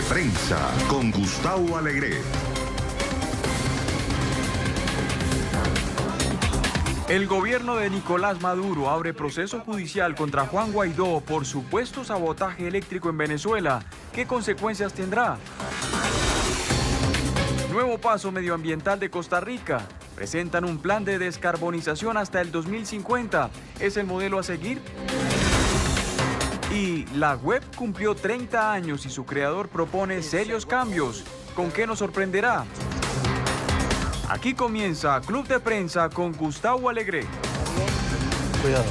Prensa con Gustavo Alegret. El gobierno de Nicolás Maduro abre proceso judicial contra Juan Guaidó por supuesto sabotaje eléctrico en Venezuela. ¿Qué consecuencias tendrá? Nuevo paso medioambiental de Costa Rica. Presentan un plan de descarbonización hasta el 2050. ¿Es el modelo a seguir? Y la web cumplió 30 años y su creador propone serios cambios. ¿Con qué nos sorprenderá? Aquí comienza Club de Prensa con Gustavo Alegret. Cuidado.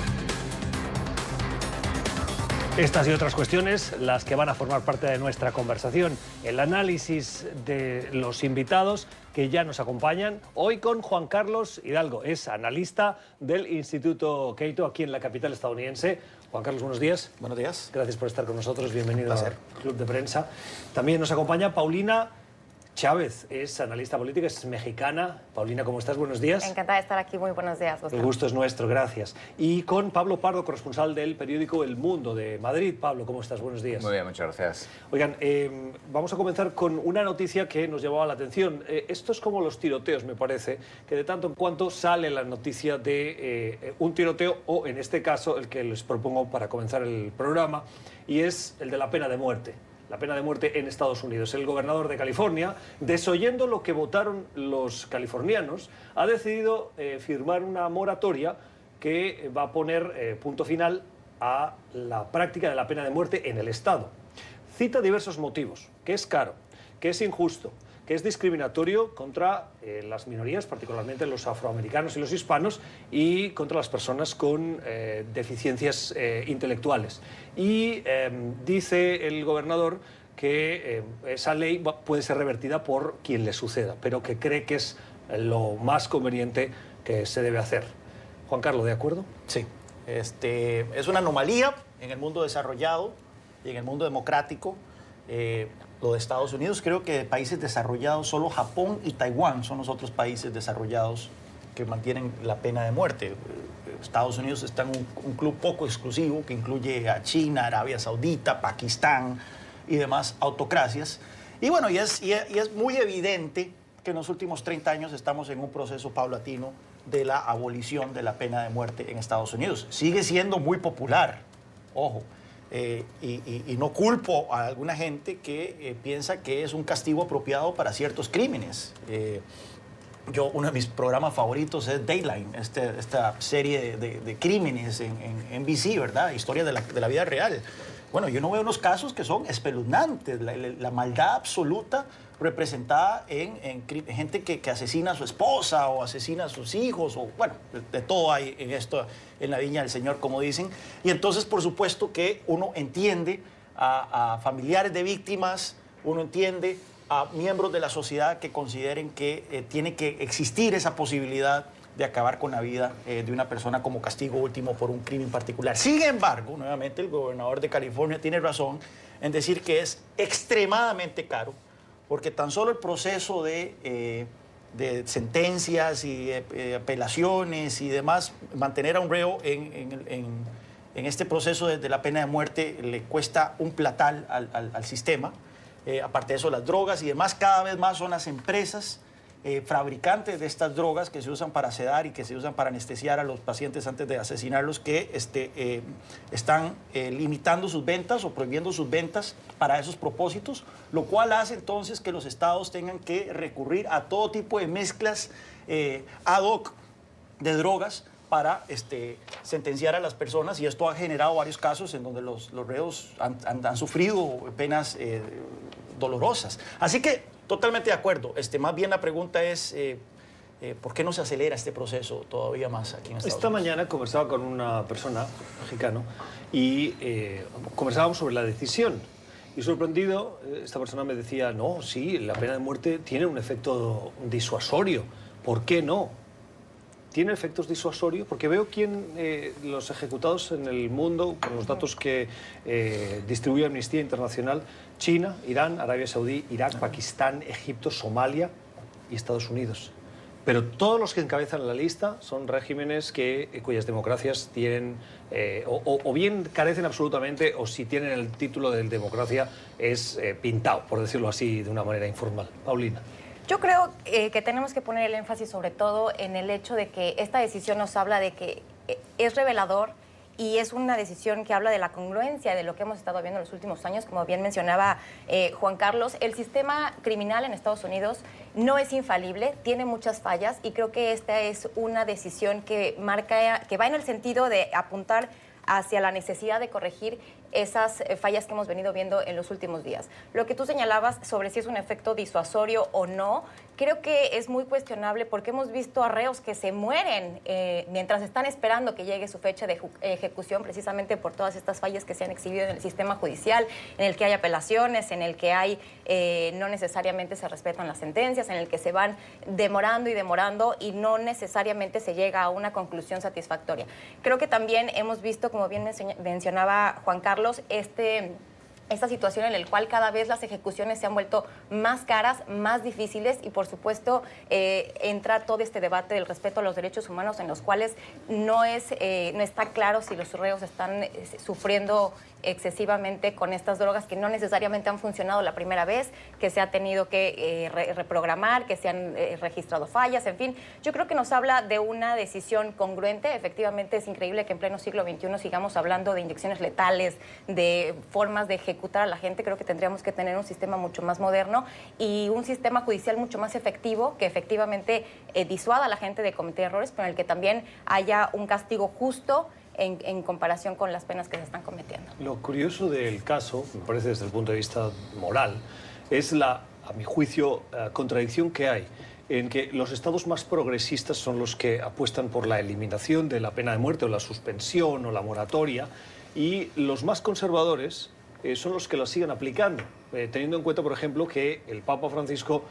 Estas y otras cuestiones, las que van a formar parte de nuestra conversación. El análisis de los invitados que ya nos acompañan. Hoy con Juan Carlos Hidalgo. Es analista del Instituto Cato aquí en la capital estadounidense. Juan Carlos, buenos días. Buenos días. Gracias por estar con nosotros. Bienvenido Placer. al Club de Prensa. También nos acompaña Paulina Chávez, es analista política, es mexicana. Paulina, ¿cómo estás? Buenos días. Encantada de estar aquí. Muy buenos días, Gustavo. El gusto es nuestro, gracias. Y con Pablo Pardo, corresponsal del periódico El Mundo de Madrid. Pablo, ¿cómo estás? Buenos días. Muy bien, muchas gracias. Oigan, vamos a comenzar con una noticia que nos llamaba la atención. Esto es como los tiroteos, me parece, que de tanto en cuanto sale la noticia de un tiroteo, o en este caso, el que les propongo para comenzar el programa, y es el de la pena de muerte. La pena de muerte en Estados Unidos. El gobernador de California, desoyendo lo que votaron los californianos, ha decidido firmar una moratoria que va a poner punto final a la práctica de la pena de muerte en el Estado. Cita diversos motivos: que es caro, que es injusto, que es discriminatorio contra las minorías, particularmente los afroamericanos y los hispanos, y contra las personas con deficiencias intelectuales. Y dice el gobernador que esa ley puede ser revertida por quien le suceda, pero que cree que es lo más conveniente que se debe hacer. Juan Carlos, ¿de acuerdo? Sí. Es una anomalía en el mundo desarrollado y en el mundo democrático. Lo de Estados Unidos, creo que de países desarrollados solo Japón y Taiwán son los otros países desarrollados que mantienen la pena de muerte. Estados Unidos está en un club poco exclusivo que incluye a China, Arabia Saudita, Pakistán y demás autocracias. Y bueno, y es muy evidente que en los últimos 30 años estamos en un proceso paulatino de la abolición de la pena de muerte en Estados Unidos. Sigue siendo muy popular, ojo. Y no culpo a alguna gente que piensa que es un castigo apropiado para ciertos crímenes. Uno de mis programas favoritos es Dateline, esta serie de crímenes en NBC, ¿verdad? Historia de la vida real. Bueno, yo no veo unos casos que son espeluznantes, la maldad absoluta representada en gente que asesina a su esposa o asesina a sus hijos, o bueno, de todo hay en esto, en la viña del Señor, como dicen. Y entonces, por supuesto que uno entiende a familiares de víctimas, uno entiende a miembros de la sociedad que consideren que tiene que existir esa posibilidad de acabar con la vida de una persona como castigo último por un crimen particular. Sin embargo, nuevamente el gobernador de California tiene razón en decir que es extremadamente caro, porque tan solo el proceso de sentencias y apelaciones y demás, mantener a un reo en este proceso de la pena de muerte le cuesta un platal al sistema. Aparte de eso, las drogas y demás, cada vez más son las empresas fabricantes de estas drogas que se usan para sedar y que se usan para anestesiar a los pacientes antes de asesinarlos, que están limitando sus ventas o prohibiendo sus ventas para esos propósitos, lo cual hace entonces que los estados tengan que recurrir a todo tipo de mezclas ad hoc de drogas para sentenciar a las personas, y esto ha generado varios casos en donde los reos han sufrido penas dolorosas. Así que totalmente de acuerdo. Más bien la pregunta es, ¿por qué no se acelera este proceso todavía más aquí en Estados Unidos? Esta mañana conversaba con una persona, mexicano, y conversábamos sobre la decisión. Y sorprendido, esta persona me decía, no, sí, la pena de muerte tiene un efecto disuasorio. ¿Por qué no? ¿Tiene efectos disuasorios? Porque veo quién los ejecutados en el mundo, con los datos que distribuye Amnistía Internacional: China, Irán, Arabia Saudí, Irak, Pakistán, Egipto, Somalia y Estados Unidos. Pero todos los que encabezan la lista son regímenes cuyas democracias tienen o bien carecen absolutamente, o si tienen el título de democracia es pintado, por decirlo así de una manera informal. Paulina. Yo creo que tenemos que poner el énfasis sobre todo en el hecho de que esta decisión nos habla de que es revelador y es una decisión que habla de la congruencia de lo que hemos estado viendo en los últimos años. Como bien mencionaba Juan Carlos, el sistema criminal en Estados Unidos no es infalible, tiene muchas fallas y creo que esta es una decisión que va en el sentido de apuntar hacia la necesidad de corregir esas fallas que hemos venido viendo en los últimos días. Lo que tú señalabas sobre si es un efecto disuasorio o no, creo que es muy cuestionable porque hemos visto a reos que se mueren mientras están esperando que llegue su fecha de ejecución, precisamente por todas estas fallas que se han exhibido en el sistema judicial, en el que hay apelaciones, en el que hay no necesariamente se respetan las sentencias, en el que se van demorando y no necesariamente se llega a una conclusión satisfactoria. Creo que también hemos visto, como bien mencionaba Juan Carlos, esta situación en la cual cada vez las ejecuciones se han vuelto más caras, más difíciles y por supuesto entra todo este debate del respeto a los derechos humanos en los cuales no está claro si los reos están sufriendo excesivamente con estas drogas que no necesariamente han funcionado la primera vez, que se ha tenido que reprogramar, que se han registrado fallas, en fin. Yo creo que nos habla de una decisión congruente. Efectivamente es increíble que en pleno siglo XXI sigamos hablando de inyecciones letales, de formas de ejecutar a la gente. Creo que tendríamos que tener un sistema mucho más moderno y un sistema judicial mucho más efectivo, que efectivamente disuada a la gente de cometer errores, pero en el que también haya un castigo justo en comparación con las penas que se están cometiendo. Lo curioso del caso, me parece desde el punto de vista moral, es a mi juicio, contradicción que hay en que los estados más progresistas son los que apuestan por la eliminación de la pena de muerte o la suspensión o la moratoria y los más conservadores son los que la siguen aplicando, teniendo en cuenta, por ejemplo, que el Papa Francisco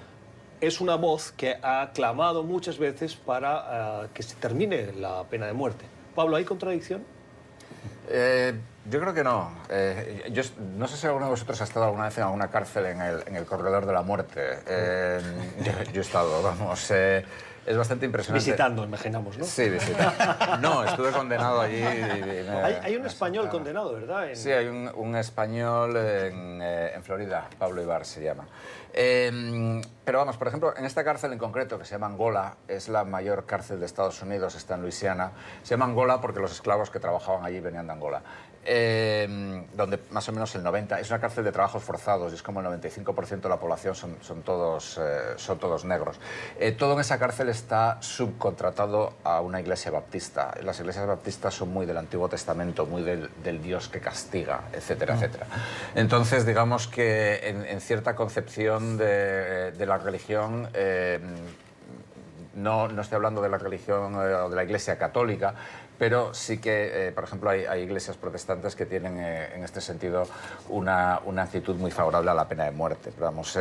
es una voz que ha clamado muchas veces para que se termine la pena de muerte. Pablo, ¿hay contradicción? Yo creo que no. Yo no sé si alguno de vosotros ha estado alguna vez en alguna cárcel en el corredor de la muerte. Yo he estado, vamos. Es bastante impresionante. Visitando, imaginamos, ¿no? Sí, visitando. No, estuve condenado allí. Hay un español condenado, ¿verdad? Sí, hay un español en Florida, Pablo Ibar se llama. Pero vamos, por ejemplo, en esta cárcel en concreto, que se llama Angola, es la mayor cárcel de Estados Unidos, está en Luisiana. Se llama Angola porque los esclavos que trabajaban allí venían de Angola. Donde más o menos el 90%, es una cárcel de trabajos forzados y es como el 95% de la población son todos negros. Todo en esa cárcel está subcontratado a una iglesia baptista. Las iglesias baptistas son muy del Antiguo Testamento, muy del Dios que castiga, etcétera, etcétera. Entonces, digamos que en cierta concepción de la religión, no estoy hablando de la religión o de la iglesia católica, pero sí que, por ejemplo, hay iglesias protestantes que tienen en este sentido una actitud muy favorable a la pena de muerte. Pero, vamos,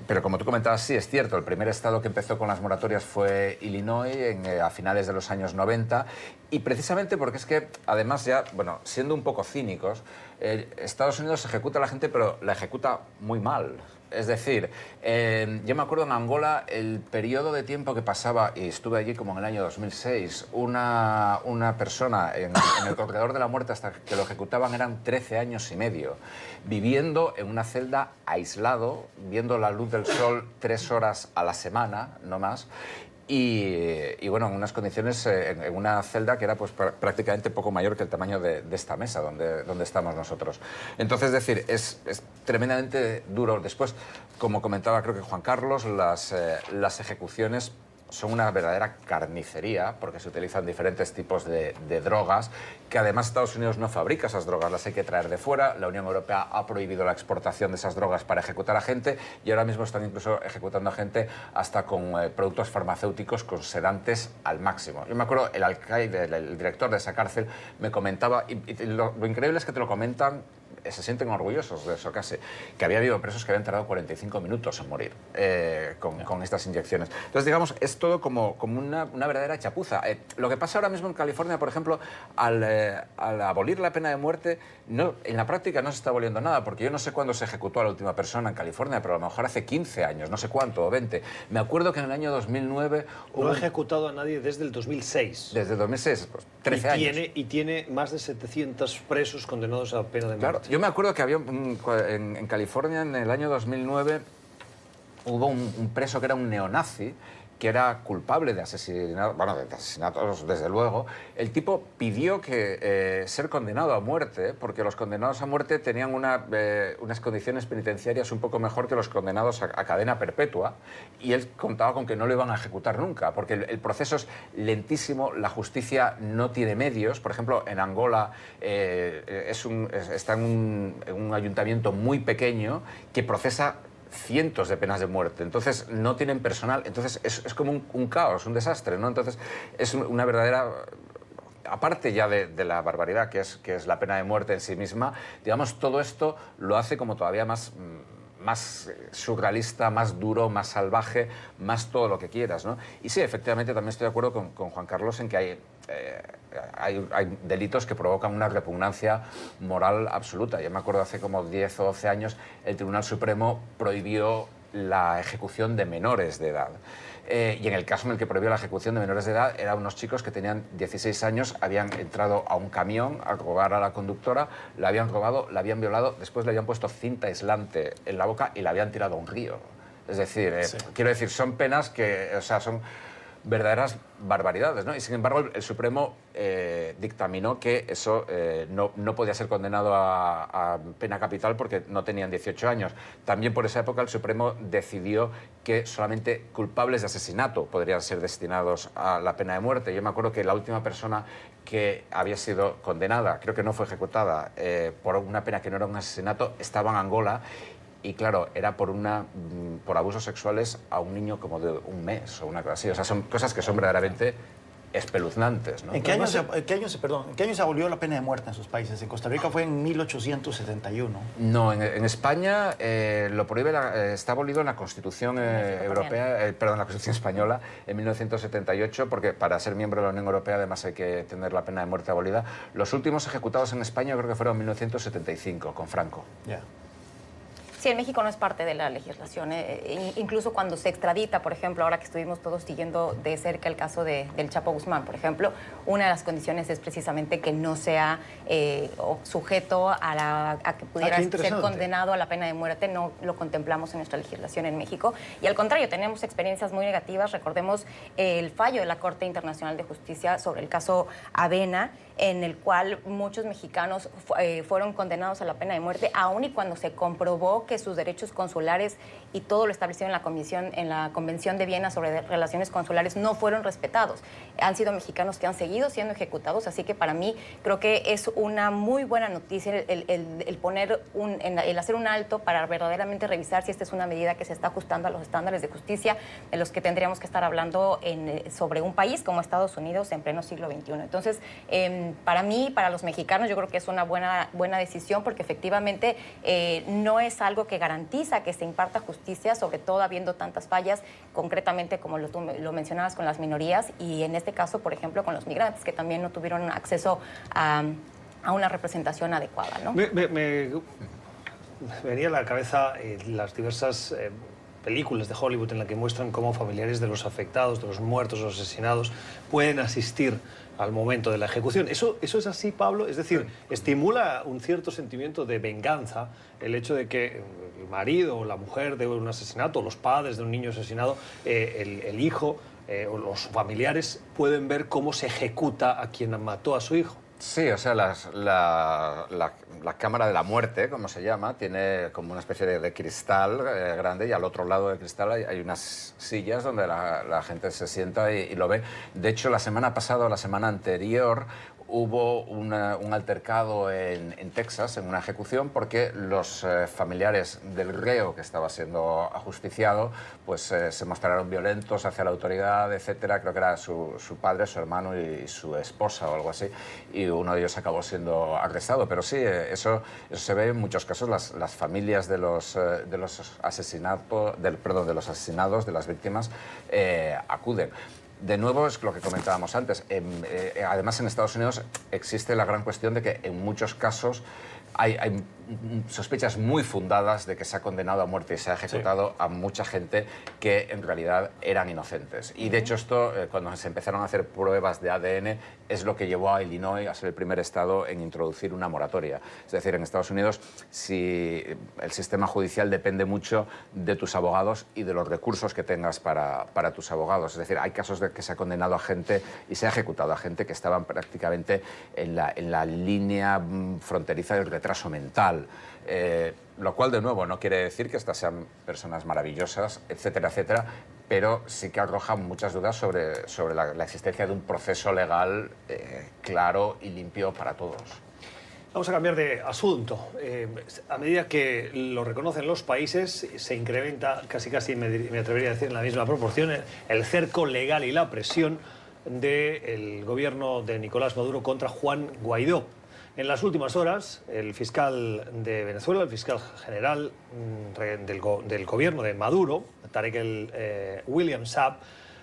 pero como tú comentabas, sí, es cierto, el primer estado que empezó con las moratorias fue Illinois a finales de los años 90 y precisamente porque es que, además ya, bueno, siendo un poco cínicos, Estados Unidos ejecuta a la gente, pero la ejecuta muy mal. Es decir, yo me acuerdo en Angola el periodo de tiempo que pasaba, y estuve allí como en el año 2006, una persona en el corredor de la muerte hasta que lo ejecutaban eran 13 años y medio, viviendo en una celda aislado, viendo la luz del sol 3 horas a la semana, no más. Y bueno, en unas condiciones, en una celda que era pues prácticamente poco mayor que el tamaño de esta mesa donde estamos nosotros. Entonces, es decir, es tremendamente duro. Después, como comentaba creo que Juan Carlos, las ejecuciones son una verdadera carnicería porque se utilizan diferentes tipos de drogas que además Estados Unidos no fabrica esas drogas, las hay que traer de fuera. La Unión Europea ha prohibido la exportación de esas drogas para ejecutar a gente y ahora mismo están incluso ejecutando a gente hasta con productos farmacéuticos con sedantes al máximo. Yo me acuerdo, el alcaide, el director de esa cárcel me comentaba, y lo increíble es que te lo comentan se sienten orgullosos de eso casi, que había habido presos que habían tardado 45 minutos en morir con estas inyecciones. Entonces, digamos, es todo como una verdadera chapuza. Lo que pasa ahora mismo en California, por ejemplo, al abolir la pena de muerte, en la práctica no se está aboliendo nada, porque yo no sé cuándo se ejecutó a la última persona en California, pero a lo mejor hace 15 años, no sé cuánto, o 20. Me acuerdo que en el año 2009... No ha ejecutado a nadie desde el 2006. Desde el 2006, pues 13 años. Y tiene más de 700 presos condenados a pena de muerte. Claro, yo me acuerdo que había en California en el año 2009 hubo un preso que era un neonazi, que era culpable de asesinatos, bueno, de asesinatos desde luego. El tipo pidió ser condenado a muerte, porque los condenados a muerte tenían unas condiciones penitenciarias un poco mejor que los condenados a cadena perpetua, y él contaba con que no lo iban a ejecutar nunca, porque el proceso es lentísimo, la justicia no tiene medios. Por ejemplo, en Angola está en un ayuntamiento muy pequeño que procesa cientos de penas de muerte, entonces no tienen personal, entonces es como un caos, un desastre, ¿no? Entonces es una verdadera... Aparte ya de la barbaridad que es la pena de muerte en sí misma, digamos, todo esto lo hace como todavía más surrealista, más duro, más salvaje, más todo lo que quieras, ¿no? Y sí, efectivamente, también estoy de acuerdo con Juan Carlos en que hay delitos que provocan una repugnancia moral absoluta. Yo me acuerdo hace como 10 o 12 años el Tribunal Supremo prohibió la ejecución de menores de edad. Y en el caso en el que prohibió la ejecución de menores de edad, eran unos chicos que tenían 16 años, habían entrado a un camión a robar a la conductora, la habían robado, la habían violado, después le habían puesto cinta aislante en la boca y la habían tirado a un río. Es decir, quiero decir, son penas que, o sea, son verdaderas barbaridades, ¿no? Y sin embargo el Supremo dictaminó que eso no podía ser condenado a pena capital porque no tenían 18 años. También por esa época el Supremo decidió que solamente culpables de asesinato podrían ser destinados a la pena de muerte. Yo me acuerdo que la última persona que había sido condenada, creo que no fue ejecutada, por una pena que no era un asesinato, estaba en Angola. Y claro, era por abusos sexuales a un niño como de un mes o una cosa así. O sea, son cosas que son verdaderamente espeluznantes, ¿no? ¿En qué año se abolió la pena de muerte en sus países? En Costa Rica fue en 1871. No, en España lo prohíbe, está abolido en la Constitución europea, perdón, la Constitución española en 1978, porque para ser miembro de la Unión Europea además hay que tener la pena de muerte abolida. Los últimos ejecutados en España creo que fueron en 1975, con Franco. Ya. Sí, en México no es parte de la legislación. Incluso cuando se extradita, por ejemplo, ahora que estuvimos todos siguiendo de cerca el caso del Chapo Guzmán, por ejemplo, una de las condiciones es precisamente que no sea sujeto a que pudiera ser condenado a la pena de muerte. No lo contemplamos en nuestra legislación en México. Y al contrario, tenemos experiencias muy negativas. Recordemos el fallo de la Corte Internacional de Justicia sobre el caso Avena, en el cual muchos mexicanos fueron condenados a la pena de muerte, aun y cuando se comprobó que sus derechos consulares y todo lo establecido en la Convención de Viena sobre relaciones consulares no fueron respetados. Han sido mexicanos que han seguido siendo ejecutados, así que para mí creo que es una muy buena noticia el hacer un alto para verdaderamente revisar si esta es una medida que se está ajustando a los estándares de justicia de los que tendríamos que estar hablando sobre un país como Estados Unidos en pleno siglo XXI. Entonces, para mí, para los mexicanos, yo creo que es una buena decisión, porque efectivamente no es algo que garantiza que se imparta justicia, sobre todo habiendo tantas fallas, concretamente como tú lo mencionabas con las minorías y en este caso, por ejemplo, con los migrantes, que también no tuvieron acceso a una representación adecuada, ¿no? Me venía a la cabeza las diversas películas de Hollywood en las que muestran cómo familiares de los afectados, de los muertos o asesinados, pueden asistir al momento de la ejecución. ¿Eso es así, Pablo? Es decir, ¿estimula un cierto sentimiento de venganza el hecho de que el marido o la mujer de un asesinato, o los padres de un niño asesinado, el hijo o los familiares pueden ver cómo se ejecuta a quien mató a su hijo? Sí, o sea, la cámara de la muerte, como se llama, tiene como una especie de cristal grande, y al otro lado del cristal hay unas sillas donde la gente se sienta y lo ve. De hecho, la semana pasada o la semana anterior hubo un altercado en Texas, en una ejecución, porque los familiares del reo que estaba siendo ajusticiado pues, se mostraron violentos hacia la autoridad, etcétera. Creo que era su padre, su hermano y su esposa o algo así, y uno de ellos acabó siendo arrestado. Pero sí, eso se ve en muchos casos. Las familias de los asesinados, de las víctimas, acuden. De nuevo, es lo que comentábamos antes. Además, en Estados Unidos existe la gran cuestión de que en muchos casos hay sospechas muy fundadas de que se ha condenado a muerte y se ha ejecutado a mucha gente que en realidad eran inocentes. Y de hecho esto, cuando se empezaron a hacer pruebas de ADN, es lo que llevó a Illinois a ser el primer estado en introducir una moratoria. Es decir, en Estados Unidos, si el sistema judicial depende mucho de tus abogados y de los recursos que tengas para tus abogados. Es decir, hay casos de que se ha condenado a gente y se ha ejecutado a gente que estaban prácticamente en la línea fronteriza del retraso mental. Lo cual, de nuevo, no quiere decir que estas sean personas maravillosas, etcétera, etcétera, pero sí que arroja muchas dudas sobre la existencia de un proceso legal claro y limpio para todos. Vamos a cambiar de asunto. A medida que lo reconocen los países, se incrementa casi, me atrevería a decir, en la misma proporción, el cerco legal y la presión del gobierno de Nicolás Maduro contra Juan Guaidó. En las últimas horas, el fiscal de Venezuela, el fiscal general del gobierno de Maduro, Tarek William Saab,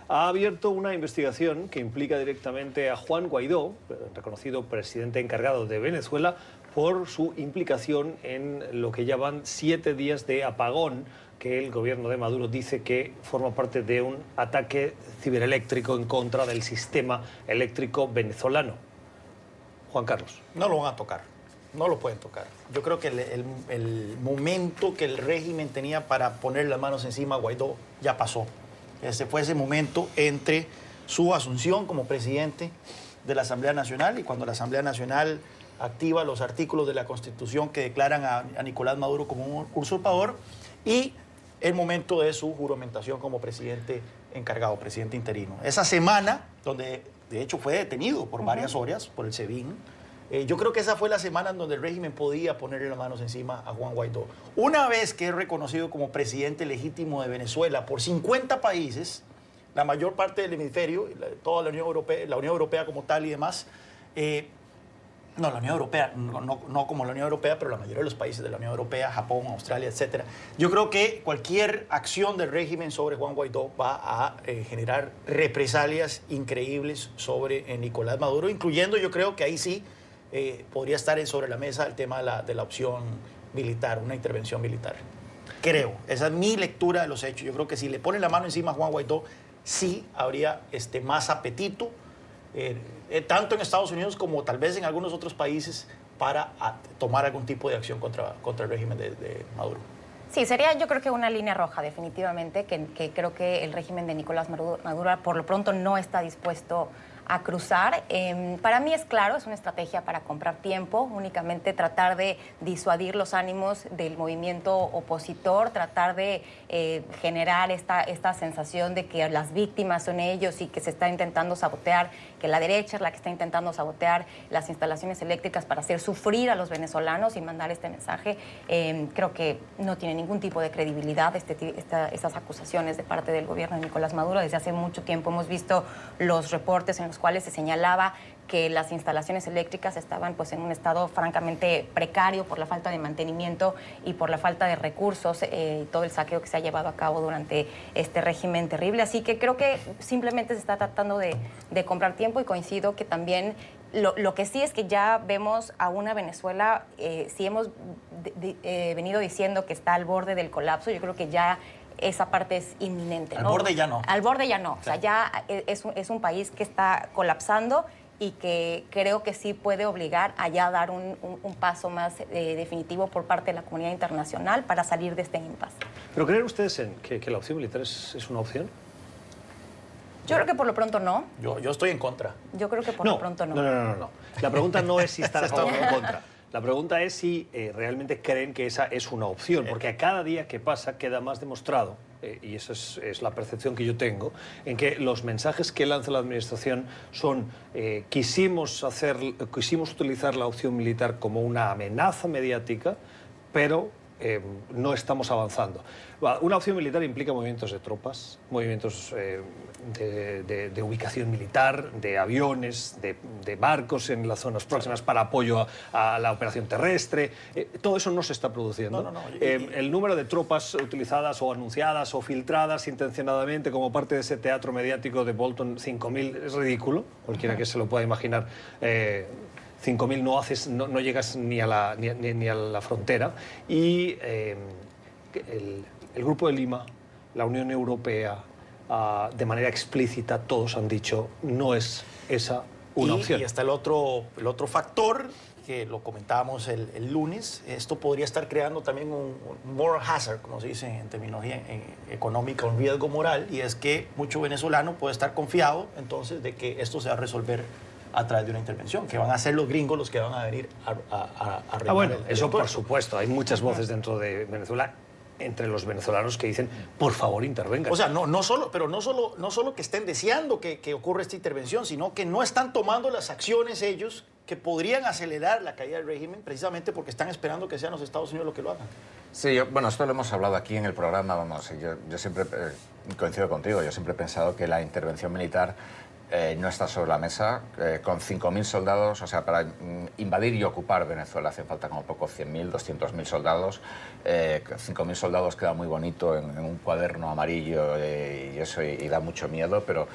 ha abierto una investigación que implica directamente a Juan Guaidó, reconocido presidente encargado de Venezuela, por su implicación en lo que llaman 7 días de apagón que el gobierno de Maduro dice que forma parte de un ataque cibereléctrico en contra del sistema eléctrico venezolano. Juan Carlos. No lo van a tocar, no lo pueden tocar. Yo creo que el momento que el régimen tenía para poner las manos encima a Guaidó ya pasó. Ese fue ese momento entre su asunción como presidente de la Asamblea Nacional y cuando la Asamblea Nacional activa los artículos de la Constitución que declaran a Nicolás Maduro como un usurpador y el momento de su juramentación como presidente encargado, presidente interino. Esa semana, donde de hecho fue detenido por varias horas por el SEBIN, yo creo que esa fue la semana en donde el régimen podía ponerle las manos encima a Juan Guaidó. Una vez que es reconocido como presidente legítimo de Venezuela por 50 países, la mayor parte del hemisferio, toda la Unión Europea como tal y demás, no, la Unión Europea, no como la Unión Europea, pero la mayoría de los países de la Unión Europea, Japón, Australia, etc. Yo creo que cualquier acción del régimen sobre Juan Guaidó va a generar represalias increíbles sobre Nicolás Maduro, incluyendo, yo creo que ahí sí podría estar sobre la mesa el tema de la opción militar, una intervención militar. Creo, esa es mi lectura de los hechos. Yo creo que si le ponen la mano encima a Juan Guaidó, sí habría más apetito, tanto en Estados Unidos como tal vez en algunos otros países, para tomar algún tipo de acción contra el régimen de Maduro. Sí, sería yo creo que una línea roja definitivamente, que creo que el régimen de Nicolás Maduro por lo pronto no está dispuesto a cruzar. Para mí es claro, es una estrategia para comprar tiempo, únicamente tratar de disuadir los ánimos del movimiento opositor, tratar de generar esta sensación de que las víctimas son ellos y que se está intentando sabotear, que la derecha es la que está intentando sabotear las instalaciones eléctricas para hacer sufrir a los venezolanos y mandar este mensaje. Creo que no tiene ningún tipo de credibilidad estas acusaciones de parte del gobierno de Nicolás Maduro. Desde hace mucho tiempo hemos visto los reportes en los cuales se señalaba que las instalaciones eléctricas estaban pues, en un estado francamente precario por la falta de mantenimiento y por la falta de recursos y todo el saqueo que se ha llevado a cabo durante este régimen terrible. Así que creo que simplemente se está tratando de comprar tiempo y coincido que también lo que sí es que ya vemos a una Venezuela, si hemos venido diciendo que está al borde del colapso, yo creo que ya esa parte es inminente, ¿no? Al borde ya no. Al borde ya no. O sea, ya es un país que está colapsando y que creo que sí puede obligar a ya dar un paso más definitivo por parte de la comunidad internacional para salir de este impasse. ¿Pero creen ustedes en que la opción militar es una opción? Yo creo que por lo pronto no. Yo estoy en contra. Yo creo que por lo pronto no. No. La pregunta no es si estar a favor o en contra. La pregunta es si realmente creen que esa es una opción, porque a cada día que pasa queda más demostrado, y esa es la percepción que yo tengo, en que los mensajes que lanza la Administración son quisimos utilizar la opción militar como una amenaza mediática, pero no estamos avanzando. Una opción militar implica movimientos de tropas, movimientos de ubicación militar, de aviones, de barcos en las zonas próximas para apoyo a la operación terrestre. Todo eso no se está produciendo. El número de tropas utilizadas o anunciadas o filtradas intencionadamente como parte de ese teatro mediático de Bolton, 5.000, es ridículo. Cualquiera que se lo pueda imaginar. 5.000 no llegas ni a la frontera. Y el Grupo de Lima, la Unión Europea, de manera explícita, todos han dicho no es esa una opción. Y está el otro factor, que lo comentábamos el lunes. Esto podría estar creando también un moral hazard, como se dice en terminología económica, un riesgo moral, y es que mucho venezolano puede estar confiado entonces de que esto se va a resolver a través de una intervención, que van a ser los gringos los que van a venir a arreglar bueno, el eso por entorno. supuesto. Hay muchas voces dentro de Venezuela, entre los venezolanos, que dicen, por favor, intervengan. O sea, no solo que estén deseando que ocurra esta intervención, sino que no están tomando las acciones ellos que podrían acelerar la caída del régimen, precisamente porque están esperando que sean los Estados Unidos los que lo hagan. Sí, bueno, esto lo hemos hablado aquí en el programa, vamos, yo siempre coincido contigo, yo siempre he pensado que la intervención militar no está sobre la mesa. Con 5.000 soldados, o sea, para invadir y ocupar Venezuela hacen falta como poco 100.000, 200.000 soldados. 5.000 soldados queda muy bonito en un cuaderno amarillo y eso y da mucho miedo, pero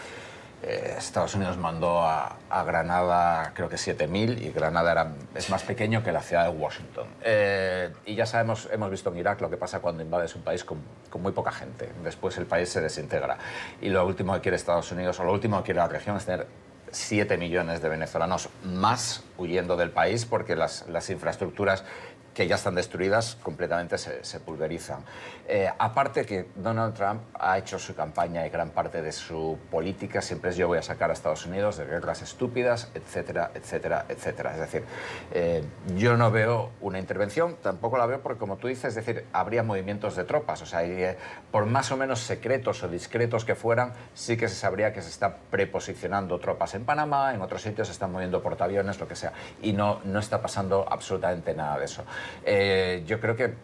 Estados Unidos mandó a Granada creo que 7.000 y Granada es más pequeño que la ciudad de Washington. Y ya sabemos, hemos visto en Irak lo que pasa cuando invades un país con muy poca gente. Después el país se desintegra. Y lo último que quiere Estados Unidos, o lo último que quiere la región, es tener 7 millones de venezolanos más huyendo del país porque las infraestructuras que ya están destruidas completamente se pulverizan. Aparte que Donald Trump ha hecho su campaña y gran parte de su política siempre es yo voy a sacar a Estados Unidos de guerras estúpidas, etcétera, etcétera, etcétera. Es decir, yo no veo una intervención, tampoco la veo porque, como tú dices, es decir, habría movimientos de tropas. O sea, por más o menos secretos o discretos que fueran, sí que se sabría que se está preposicionando tropas en Panamá, en otros sitios se están moviendo portaaviones, lo que sea. Y no está pasando absolutamente nada de eso. Yo creo que,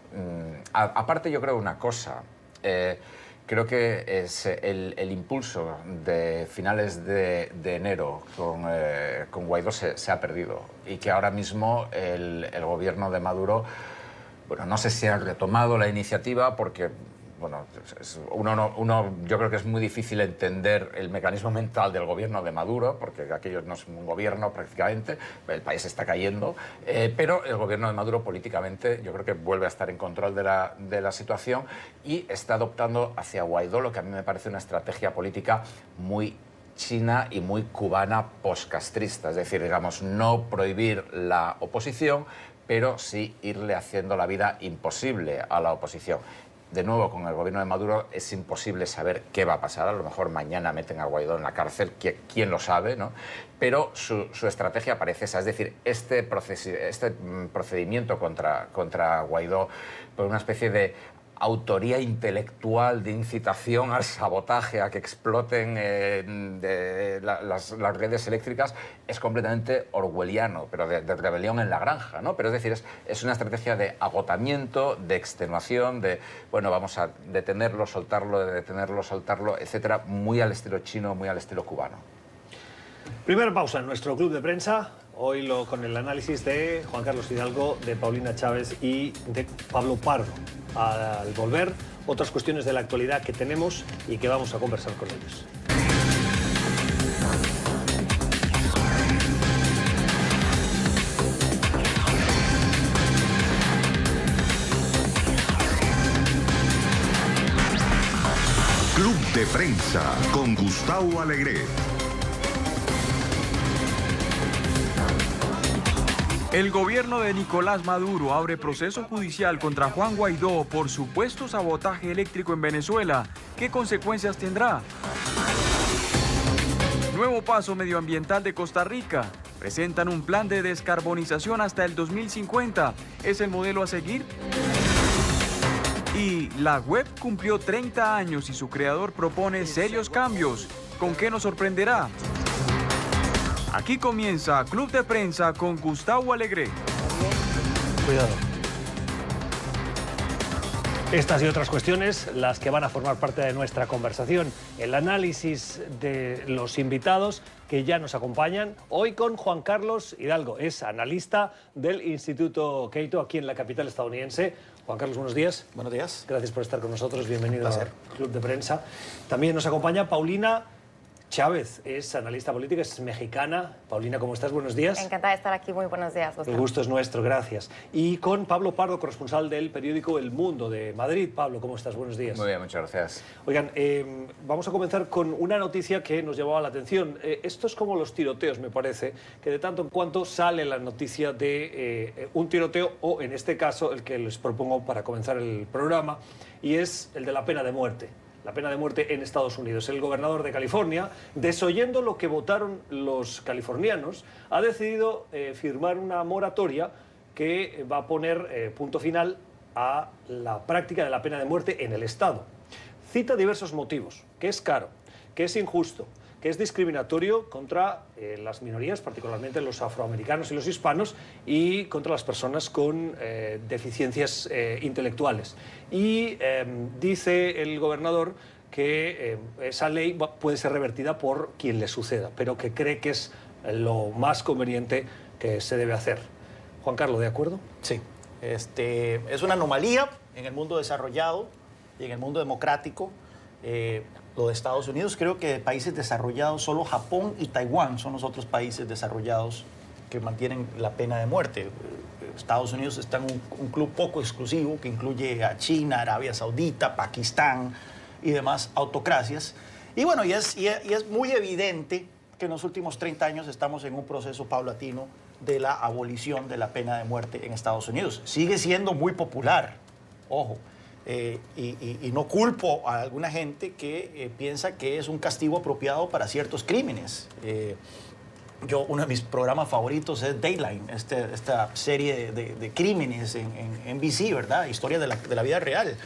aparte yo creo una cosa, creo que es el impulso de finales de enero con Guaidó se ha perdido y que ahora mismo el gobierno de Maduro, bueno, no sé si ha retomado la iniciativa porque... Bueno, yo creo que es muy difícil entender el mecanismo mental del gobierno de Maduro, porque aquello no es un gobierno prácticamente, el país está cayendo, pero el gobierno de Maduro políticamente yo creo que vuelve a estar en control de la situación y está adoptando hacia Guaidó lo que a mí me parece una estrategia política muy china y muy cubana postcastrista, es decir, digamos, no prohibir la oposición, pero sí irle haciendo la vida imposible a la oposición. De nuevo, con el gobierno de Maduro es imposible saber qué va a pasar. A lo mejor mañana meten a Guaidó en la cárcel, quién lo sabe, ¿no? Pero su estrategia parece esa. Es decir, este procedimiento contra Guaidó por una especie de autoría intelectual de incitación al sabotaje, a que exploten las redes eléctricas, es completamente orwelliano, pero de rebelión en la granja, ¿no? Pero es decir, es una estrategia de agotamiento, de extenuación, de, bueno, vamos a detenerlo, soltarlo, etcétera, muy al estilo chino, muy al estilo cubano. Primera pausa en nuestro club de prensa. Hoy con el análisis de Juan Carlos Hidalgo, de Paulina Chávez y de Pablo Pardo. Al volver, otras cuestiones de la actualidad que tenemos y que vamos a conversar con ellos. Club de Prensa con Gustavo Alegret. El gobierno de Nicolás Maduro abre proceso judicial contra Juan Guaidó por supuesto sabotaje eléctrico en Venezuela. ¿Qué consecuencias tendrá? Nuevo paso medioambiental de Costa Rica. Presentan un plan de descarbonización hasta el 2050. ¿Es el modelo a seguir? Y la web cumplió 30 años y su creador propone serios cambios. ¿Con qué nos sorprenderá? Aquí comienza Club de Prensa con Gustavo Alegre. Cuidado. Estas y otras cuestiones, las que van a formar parte de nuestra conversación, el análisis de los invitados que ya nos acompañan, hoy con Juan Carlos Hidalgo, es analista del Instituto Cato aquí en la capital estadounidense. Juan Carlos, buenos días. Buenos días. Gracias por estar con nosotros, bienvenido Placer. al Club de Prensa. También nos acompaña Paulina Chávez, es analista política, es mexicana. Paulina, ¿cómo estás? Buenos días. Encantada de estar aquí. Muy buenos días, Gustavo. El gusto es nuestro, gracias. Y con Pablo Pardo, corresponsal del periódico El Mundo de Madrid. Pablo, ¿cómo estás? Buenos días. Muy bien, muchas gracias. Oigan, vamos a comenzar con una noticia que nos llamaba la atención. Esto es como los tiroteos, me parece, que de tanto en cuanto sale la noticia de un tiroteo, o en este caso, el que les propongo para comenzar el programa, y es el de la pena de muerte. La pena de muerte en Estados Unidos. El gobernador de California, desoyendo lo que votaron los californianos, ha decidido firmar una moratoria que va a poner punto final a la práctica de la pena de muerte en el Estado. Cita diversos motivos: que es caro, que es injusto, que es discriminatorio contra las minorías, particularmente los afroamericanos y los hispanos, y contra las personas con deficiencias intelectuales. Y dice el gobernador que esa ley puede ser revertida por quien le suceda, pero que cree que es lo más conveniente que se debe hacer. Juan Carlos, ¿de acuerdo? Sí. Es una anomalía en el mundo desarrollado y en el mundo democrático. Lo de Estados Unidos, creo que de países desarrollados, solo Japón y Taiwán son los otros países desarrollados que mantienen la pena de muerte. Estados Unidos está en un club poco exclusivo que incluye a China, Arabia Saudita, Pakistán y demás autocracias. Y bueno, y es muy evidente que en los últimos 30 años estamos en un proceso paulatino de la abolición de la pena de muerte en Estados Unidos. Sigue siendo muy popular, ojo. Y no culpo a alguna gente que piensa que es un castigo apropiado para ciertos crímenes. Uno de mis programas favoritos es Dateline, esta serie de crímenes en NBC, ¿verdad? Historia de la vida real.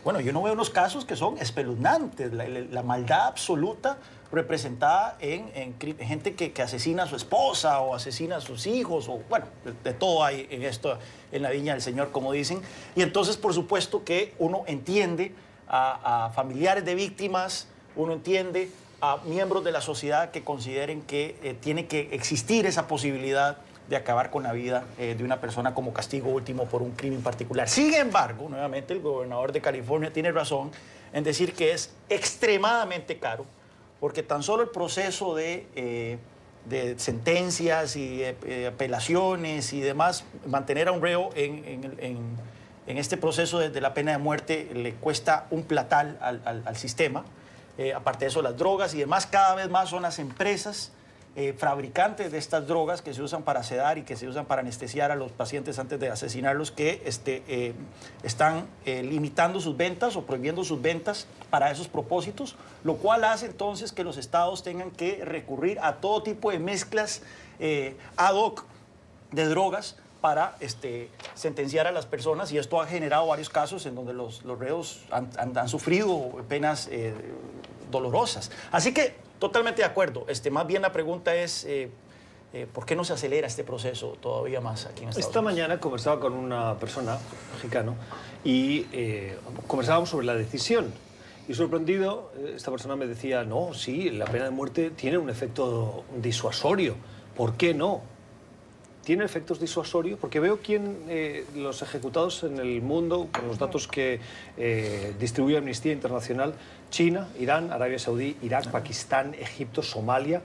Bueno, yo no veo unos casos que son espeluznantes, la maldad absoluta representada en gente que asesina a su esposa o asesina a sus hijos, o bueno, de todo hay en esto, en la viña del Señor, como dicen. Y entonces, por supuesto, que uno entiende a familiares de víctimas, uno entiende a miembros de la sociedad que consideren que tiene que existir esa posibilidad de acabar con la vida de una persona como castigo último por un crimen particular. Sin embargo, nuevamente, el gobernador de California tiene razón en decir que es extremadamente caro, porque tan solo el proceso de sentencias y apelaciones y demás, mantener a un reo en este proceso de la pena de muerte le cuesta un platal al sistema. Aparte de eso, las drogas y demás, cada vez más son las empresas fabricantes de estas drogas que se usan para sedar y que se usan para anestesiar a los pacientes antes de asesinarlos, que están limitando sus ventas o prohibiendo sus ventas para esos propósitos, lo cual hace entonces que los estados tengan que recurrir a todo tipo de mezclas ad hoc de drogas para sentenciar a las personas, y esto ha generado varios casos en donde los reos han sufrido penas dolorosas. Así que totalmente de acuerdo. Más bien la pregunta es, ¿por qué no se acelera este proceso todavía más aquí en Estados Unidos? Esta mañana conversaba con una persona, mexicano, y conversábamos sobre la decisión. Y sorprendido, esta persona me decía, no, sí, la pena de muerte tiene un efecto disuasorio. ¿Por qué no? ¿Tiene efectos disuasorios? Porque veo quién los ejecutados en el mundo, con los datos que distribuye Amnistía Internacional: China, Irán, Arabia Saudí, Irak, Pakistán, Egipto, Somalia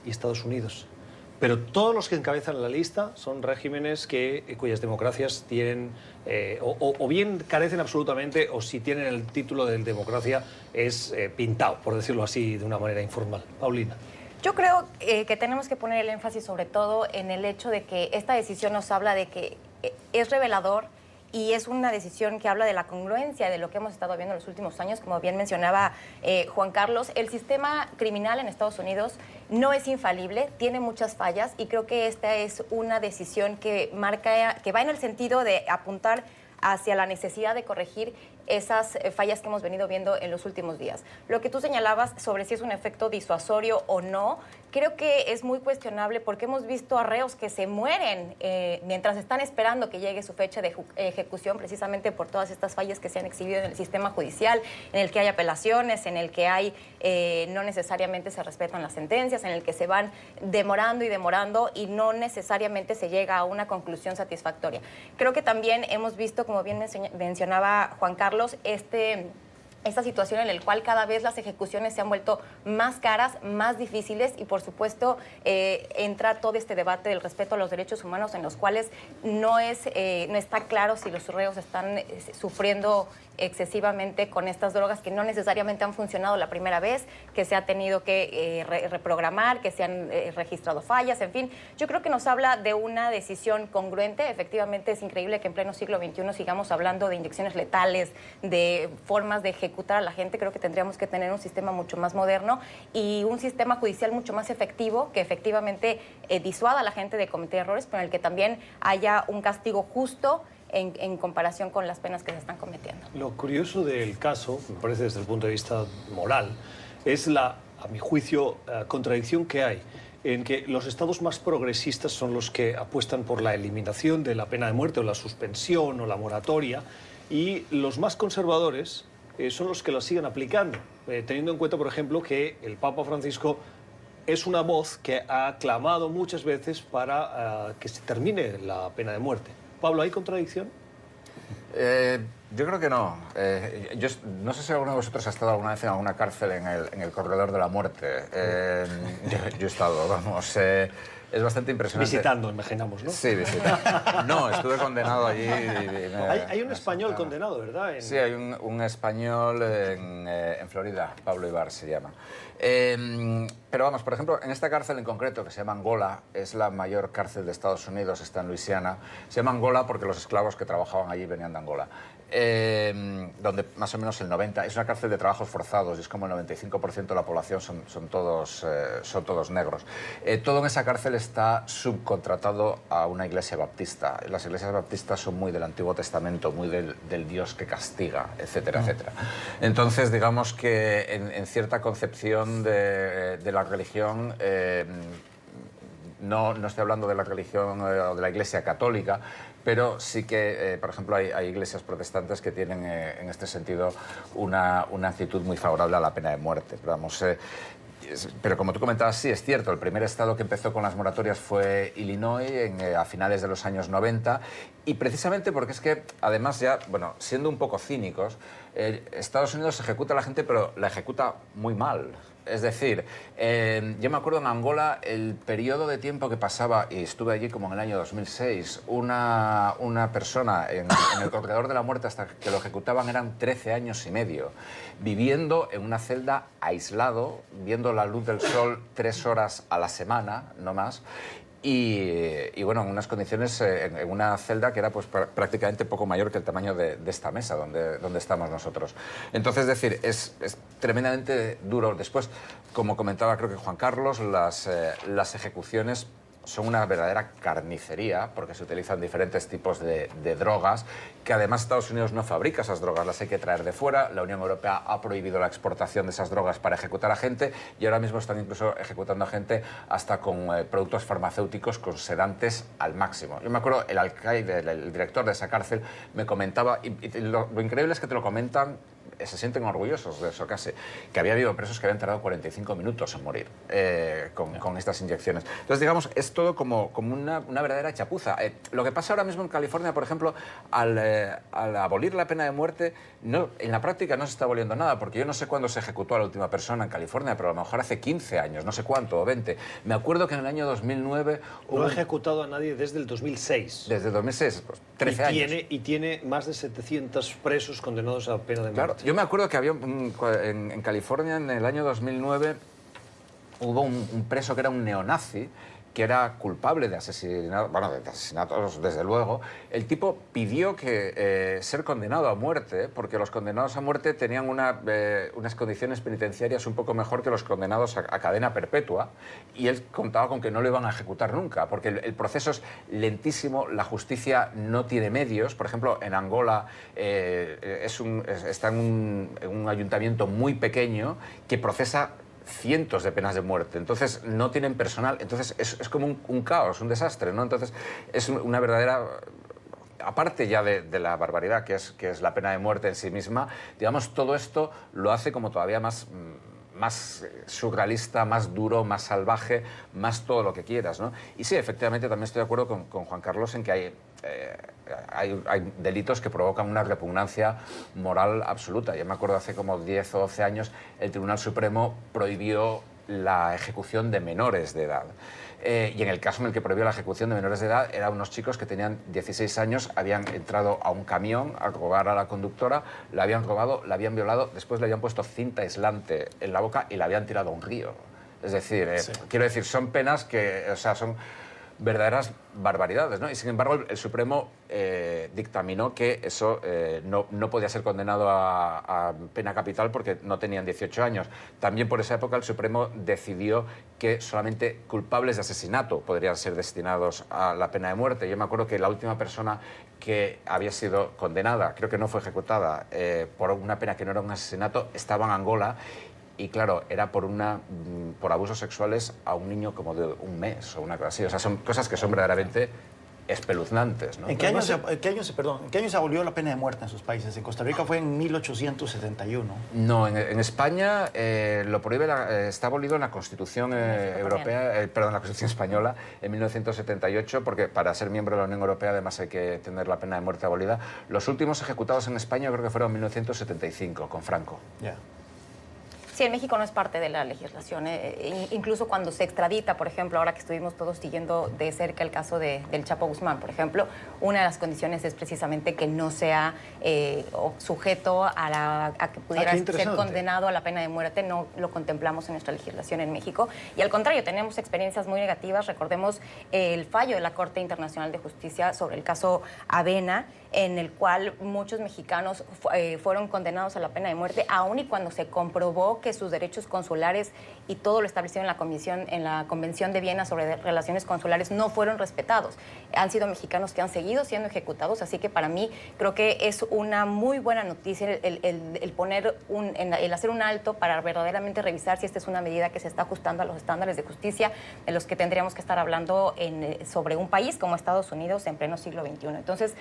y Estados Unidos. Pero todos los que encabezan la lista son regímenes cuyas democracias tienen o bien carecen absolutamente, o si tienen el título de democracia es pintado, por decirlo así, de una manera informal. Paulina. Yo creo que tenemos que poner el énfasis sobre todo en el hecho de que esta decisión nos habla de que es revelador y es una decisión que habla de la congruencia de lo que hemos estado viendo en los últimos años. Como bien mencionaba Juan Carlos, el sistema criminal en Estados Unidos no es infalible, tiene muchas fallas, y creo que esta es una decisión que marca, que va en el sentido de apuntar hacia la necesidad de corregir esas fallas que hemos venido viendo en los últimos días. Lo que tú señalabas sobre si es un efecto disuasorio o no, creo que es muy cuestionable, porque hemos visto a reos que se mueren mientras están esperando que llegue su fecha de ejecución, precisamente por todas estas fallas que se han exhibido en el sistema judicial, en el que hay apelaciones, en el que hay no necesariamente se respetan las sentencias, en el que se van demorando y no necesariamente se llega a una conclusión satisfactoria. Creo que también hemos visto, como bien mencionaba Juan Carlos, esta situación en la cual cada vez las ejecuciones se han vuelto más caras, más difíciles, y por supuesto entra todo este debate del respeto a los derechos humanos, en los cuales no está claro si los reos están sufriendo excesivamente con estas drogas que no necesariamente han funcionado la primera vez, que se ha tenido que reprogramar, que se han registrado fallas, en fin. Yo creo que nos habla de una decisión congruente. Efectivamente, es increíble que en pleno siglo XXI sigamos hablando de inyecciones letales, de formas de ejecutar a la gente. Creo que tendríamos que tener un sistema mucho más moderno y un sistema judicial mucho más efectivo, que efectivamente disuada a la gente de cometer errores, pero en el que también haya un castigo justo en comparación con las penas que se están cometiendo. Lo curioso del caso, me parece desde el punto de vista moral, es a mi juicio, contradicción que hay en que los estados más progresistas son los que apuestan por la eliminación de la pena de muerte o la suspensión o la moratoria, y los más conservadores son los que la siguen aplicando, teniendo en cuenta, por ejemplo, que el Papa Francisco es una voz que ha clamado muchas veces para que se termine la pena de muerte. Pablo, ¿hay contradicción? Yo creo que no. Yo no sé si alguno de vosotros ha estado alguna vez en alguna cárcel en el corredor de la muerte. Yo he estado, vamos. Es bastante impresionante. Visitando, imaginamos, ¿no? Sí, visitando. No, estuve condenado allí. Hay un español condenado, ¿verdad? Sí, hay un español en Florida, Pablo Ibar se llama. Pero vamos, por ejemplo, en esta cárcel en concreto, que se llama Angola, es la mayor cárcel de Estados Unidos, está en Luisiana. Se llama Angola porque los esclavos que trabajaban allí venían de Angola. Donde más o menos el 90%, es una cárcel de trabajos forzados, y es como el 95% de la población son todos negros. Todo en esa cárcel está subcontratado a una iglesia baptista. Las iglesias baptistas son muy del Antiguo Testamento, muy del Dios que castiga, etcétera, etcétera. Entonces, digamos que en cierta concepción de la religión, no estoy hablando de la religión o de la iglesia católica, pero sí que, por ejemplo, hay iglesias protestantes que tienen en este sentido una actitud muy favorable a la pena de muerte. Pero, vamos, pero como tú comentabas, sí, es cierto, el primer estado que empezó con las moratorias fue Illinois a finales de los años 90, y precisamente porque es que, además, ya, bueno, siendo un poco cínicos, Estados Unidos ejecuta a la gente, pero la ejecuta muy mal. Es decir, yo me acuerdo en Angola el periodo de tiempo que pasaba, y estuve allí como en el año 2006, una persona en el corredor de la muerte hasta que lo ejecutaban eran 13 años y medio, viviendo en una celda aislado, viendo la luz del sol 3 horas a la semana, no más. Y bueno, en unas condiciones, en una celda que era pues prácticamente poco mayor que el tamaño de esta mesa donde estamos nosotros. Entonces, es decir, es tremendamente duro. Después, como comentaba creo que Juan Carlos, las ejecuciones son una verdadera carnicería, porque se utilizan diferentes tipos de drogas, que además Estados Unidos no fabrica esas drogas, las hay que traer de fuera. La Unión Europea ha prohibido la exportación de esas drogas para ejecutar a gente, y ahora mismo están incluso ejecutando a gente hasta con productos farmacéuticos con sedantes al máximo. Yo me acuerdo, el alcaide, el director de esa cárcel, me comentaba, y lo increíble es que te lo comentan, se sienten orgullosos de eso casi, que había habido presos que habían tardado 45 minutos en morir con estas inyecciones. Entonces, digamos, es todo como una verdadera chapuza. Lo que pasa ahora mismo en California, por ejemplo, al abolir la pena de muerte, en la práctica no se está aboliendo nada, porque yo no sé cuándo se ejecutó a la última persona en California, pero a lo mejor hace 15 años, no sé cuánto, o 20. Me acuerdo que en el año 2009... No ha ejecutado a nadie desde el 2006. Desde el 2006, pues 13 años. Y tiene más de 700 presos condenados a pena de muerte. Claro, yo me acuerdo que había en California en el año 2009 hubo un preso que era un neonazi que era culpable de asesinatos, bueno, de asesinatos desde luego, el tipo pidió que ser condenado a muerte, porque los condenados a muerte tenían unas condiciones penitenciarias un poco mejor que los condenados a cadena perpetua, y él contaba con que no lo iban a ejecutar nunca, porque el proceso es lentísimo, la justicia no tiene medios. Por ejemplo, en Angola está en un ayuntamiento muy pequeño que procesa cientos de penas de muerte, entonces no tienen personal, entonces es como un caos, un desastre, ¿no? Entonces es una verdadera, aparte ya de la barbaridad que es la pena de muerte en sí misma, digamos, todo esto lo hace como todavía más surrealista, más duro, más salvaje, más todo lo que quieras, ¿no? Y sí, efectivamente, también estoy de acuerdo con Juan Carlos en que hay delitos que provocan una repugnancia moral absoluta. Yo me acuerdo hace como 10 o 12 años el Tribunal Supremo prohibió la ejecución de menores de edad. Y en el caso en el que prohibió la ejecución de menores de edad, eran unos chicos que tenían 16 años, habían entrado a un camión a robar a la conductora, la habían robado, la habían violado, después le habían puesto cinta aislante en la boca y la habían tirado a un río. Es decir, sí, quiero decir, son penas que, o sea, son verdaderas barbaridades, ¿no? Y sin embargo el Supremo dictaminó que eso no podía ser condenado a pena capital porque no tenían 18 años. También por esa época el Supremo decidió que solamente culpables de asesinato podrían ser destinados a la pena de muerte. Yo me acuerdo que la última persona que había sido condenada, creo que no fue ejecutada, por una pena que no era un asesinato, estaba en Angola. Y claro, era por abusos sexuales a un niño como de un mes o una cosa así. O sea, son cosas que son verdaderamente espeluznantes, ¿no? ¿En qué año se abolió la pena de muerte en sus países? En Costa Rica fue en 1871. No, en España lo prohíbe, está abolido en la Constitución europea, perdón, la Constitución española en 1978, porque para ser miembro de la Unión Europea además hay que tener la pena de muerte abolida. Los últimos ejecutados en España creo que fueron en 1975, con Franco. Ya. Sí, en México no es parte de la legislación. Incluso cuando se extradita, por ejemplo, ahora que estuvimos todos siguiendo de cerca el caso del Chapo Guzmán, por ejemplo, una de las condiciones es precisamente que no sea sujeto a que pudiera ser condenado a la pena de muerte. No lo contemplamos en nuestra legislación en México. Y al contrario, tenemos experiencias muy negativas. Recordemos el fallo de la Corte Internacional de Justicia sobre el caso Avena, en el cual muchos mexicanos fueron condenados a la pena de muerte, aun y cuando se comprobó que sus derechos consulares y todo lo establecido en la Convención de Viena sobre relaciones consulares no fueron respetados. Han sido mexicanos que han seguido siendo ejecutados, así que para mí creo que es una muy buena noticia el hacer un alto para verdaderamente revisar si esta es una medida que se está ajustando a los estándares de justicia de los que tendríamos que estar hablando sobre un país como Estados Unidos en pleno siglo XXI. Entonces,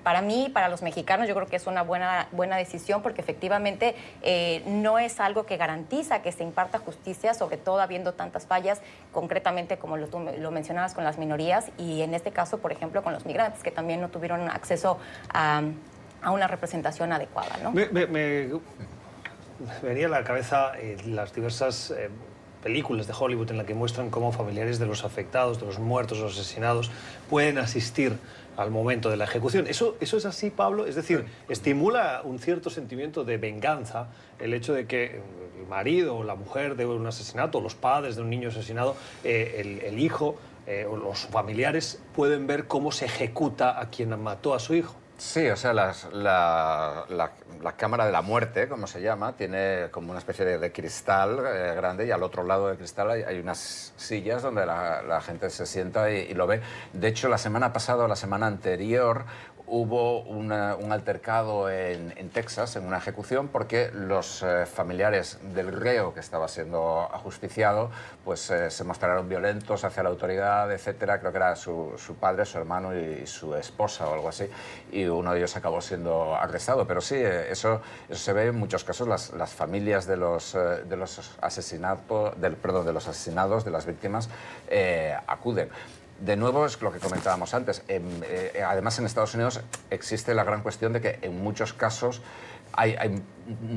para mí, para los mexicanos, yo creo que es una buena decisión porque efectivamente no es algo que garantiza que se imparta justicia, sobre todo habiendo tantas fallas, concretamente como tú lo mencionabas con las minorías y en este caso, por ejemplo, con los migrantes que también no tuvieron acceso a una representación adecuada, ¿no? Me venía a la cabeza las diversas películas de Hollywood en las que muestran cómo familiares de los afectados, de los muertos, los asesinados, pueden asistir al momento de la ejecución. ¿Eso es así, Pablo? Es decir, ¿estimula un cierto sentimiento de venganza el hecho de que el marido o la mujer de un asesinato, o los padres de un niño asesinado, el hijo o los familiares pueden ver cómo se ejecuta a quien mató a su hijo? Sí, o sea, la cámara de la muerte, como se llama, tiene como una especie de cristal grande y al otro lado del cristal hay unas sillas donde la gente se sienta y lo ve. De hecho, la semana pasada o la semana anterior hubo un altercado en Texas, en una ejecución, porque los familiares del reo que estaba siendo ajusticiado pues, se mostraron violentos hacia la autoridad, etcétera. Creo que era su padre, su hermano y su esposa o algo así, y uno de ellos acabó siendo arrestado. Pero sí, eso se ve en muchos casos. Las familias de los asesinados, de las víctimas, acuden. De nuevo, es lo que comentábamos antes. Además, en Estados Unidos existe la gran cuestión de que en muchos casos hay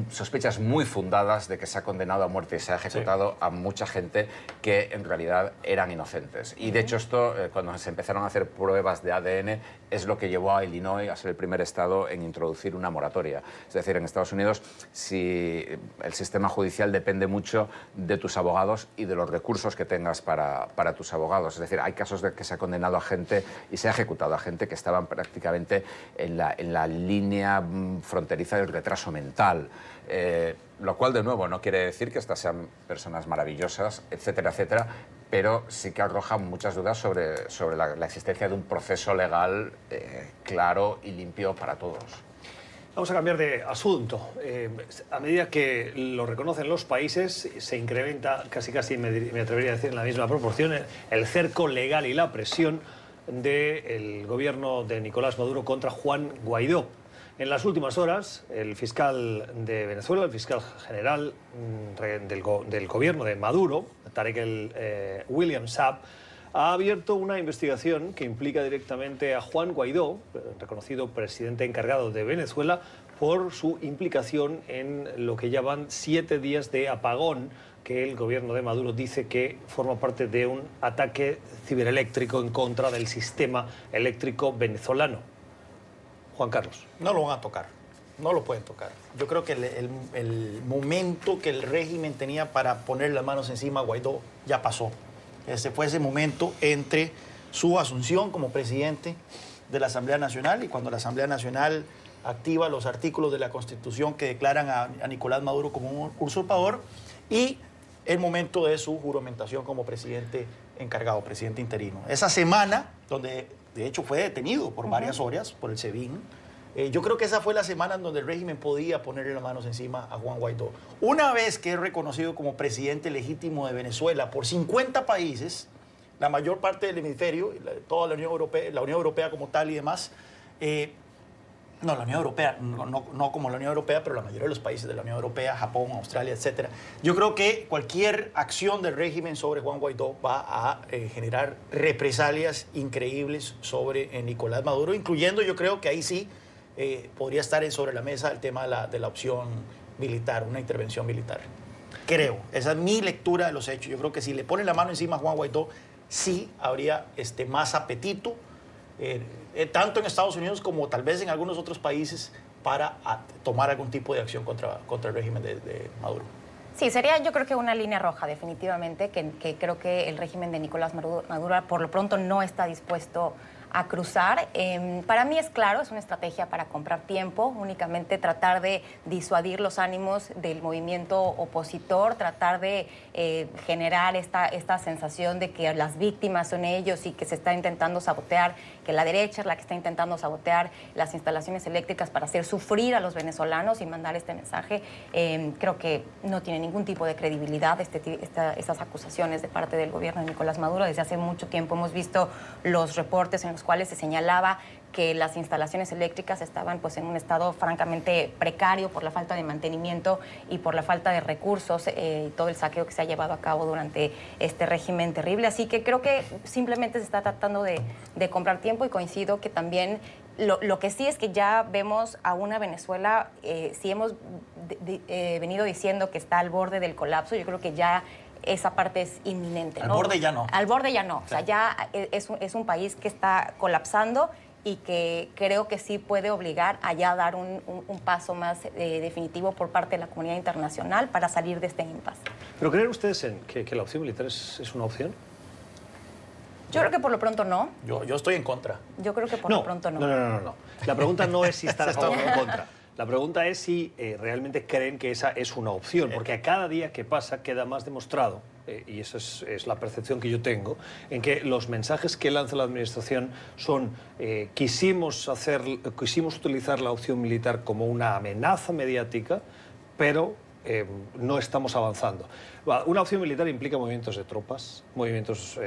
sospechas muy fundadas de que se ha condenado a muerte y se ha ejecutado a mucha gente que en realidad eran inocentes. Y de hecho esto, cuando se empezaron a hacer pruebas de ADN, es lo que llevó a Illinois a ser el primer estado en introducir una moratoria. Es decir, en Estados Unidos, si el sistema judicial depende mucho de tus abogados y de los recursos que tengas para tus abogados. Es decir, hay casos de que se ha condenado a gente y se ha ejecutado a gente que estaban prácticamente en la línea fronteriza del retraso mental. Lo cual, de nuevo, no quiere decir que estas sean personas maravillosas, etcétera, etcétera, pero sí que arroja muchas dudas sobre la existencia de un proceso legal claro y limpio para todos. Vamos a cambiar de asunto. A medida que lo reconocen los países, se incrementa casi, me atrevería a decir en la misma proporción, el cerco legal y la presión del gobierno de Nicolás Maduro contra Juan Guaidó. En las últimas horas, el fiscal de Venezuela, el fiscal general del gobierno de Maduro, Tarek William Saab, ha abierto una investigación que implica directamente a Juan Guaidó, reconocido presidente encargado de Venezuela, por su implicación en lo que llaman 7 días de apagón, que el gobierno de Maduro dice que forma parte de un ataque cibereléctrico en contra del sistema eléctrico venezolano. Juan Carlos. No lo van a tocar, no lo pueden tocar. Yo creo que el momento que el régimen tenía para poner las manos encima a Guaidó ya pasó. Ese fue ese momento entre su asunción como presidente de la Asamblea Nacional y cuando la Asamblea Nacional activa los artículos de la Constitución que declaran a Nicolás Maduro como un usurpador y el momento de su juramentación como presidente encargado, presidente interino. Esa semana, donde de hecho fue detenido por varias horas por el SEBIN, yo creo que esa fue la semana en donde el régimen podía ponerle las manos encima a Juan Guaidó. Una vez que es reconocido como presidente legítimo de Venezuela por 50 países, la mayor parte del hemisferio, toda la Unión Europea como tal y demás, no, la Unión Europea, no como la Unión Europea, pero la mayoría de los países de la Unión Europea, Japón, Australia, etc. Yo creo que cualquier acción del régimen sobre Juan Guaidó va a generar represalias increíbles sobre Nicolás Maduro, incluyendo, yo creo que ahí sí podría estar sobre la mesa el tema de la opción militar, una intervención militar. Creo, esa es mi lectura de los hechos. Yo creo que si le ponen la mano encima a Juan Guaidó, sí habría más apetito, tanto en Estados Unidos como tal vez en algunos otros países para tomar algún tipo de acción contra el régimen de Maduro. Sí, sería yo creo que una línea roja definitivamente, que creo que el régimen de Nicolás Maduro por lo pronto no está dispuesto a cruzar. Para mí es claro, es una estrategia para comprar tiempo, únicamente tratar de disuadir los ánimos del movimiento opositor, tratar de generar esta sensación de que las víctimas son ellos y que se está intentando sabotear, que la derecha es la que está intentando sabotear las instalaciones eléctricas para hacer sufrir a los venezolanos y mandar este mensaje. Creo que no tiene ningún tipo de credibilidad estas acusaciones de parte del gobierno de Nicolás Maduro. Desde hace mucho tiempo hemos visto los reportes en los cuales se señalaba que las instalaciones eléctricas estaban en un estado francamente precario por la falta de mantenimiento y por la falta de recursos y todo el saqueo que se ha llevado a cabo durante este régimen terrible. Así que creo que simplemente se está tratando de comprar tiempo y coincido que también lo que sí es que ya vemos a una Venezuela, si hemos venido diciendo que está al borde del colapso, yo creo que ya esa parte es inminente, ¿no? Al borde ya no. Al borde ya no. Sí. O sea, ya es un país que está colapsando y que creo que sí puede obligar a ya dar un paso más definitivo por parte de la comunidad internacional para salir de este impasse. ¿Pero creen ustedes que la opción militar es una opción? Yo creo que por lo pronto no. Yo estoy en contra. Yo creo que por lo pronto no. No. La pregunta no es si estar a favor o en contra. La pregunta es si realmente creen que esa es una opción, porque a cada día que pasa queda más demostrado, y esa es la percepción que yo tengo, en que los mensajes que lanza la Administración son quisimos utilizar la opción militar como una amenaza mediática, pero no estamos avanzando. Una opción militar implica movimientos de tropas, movimientos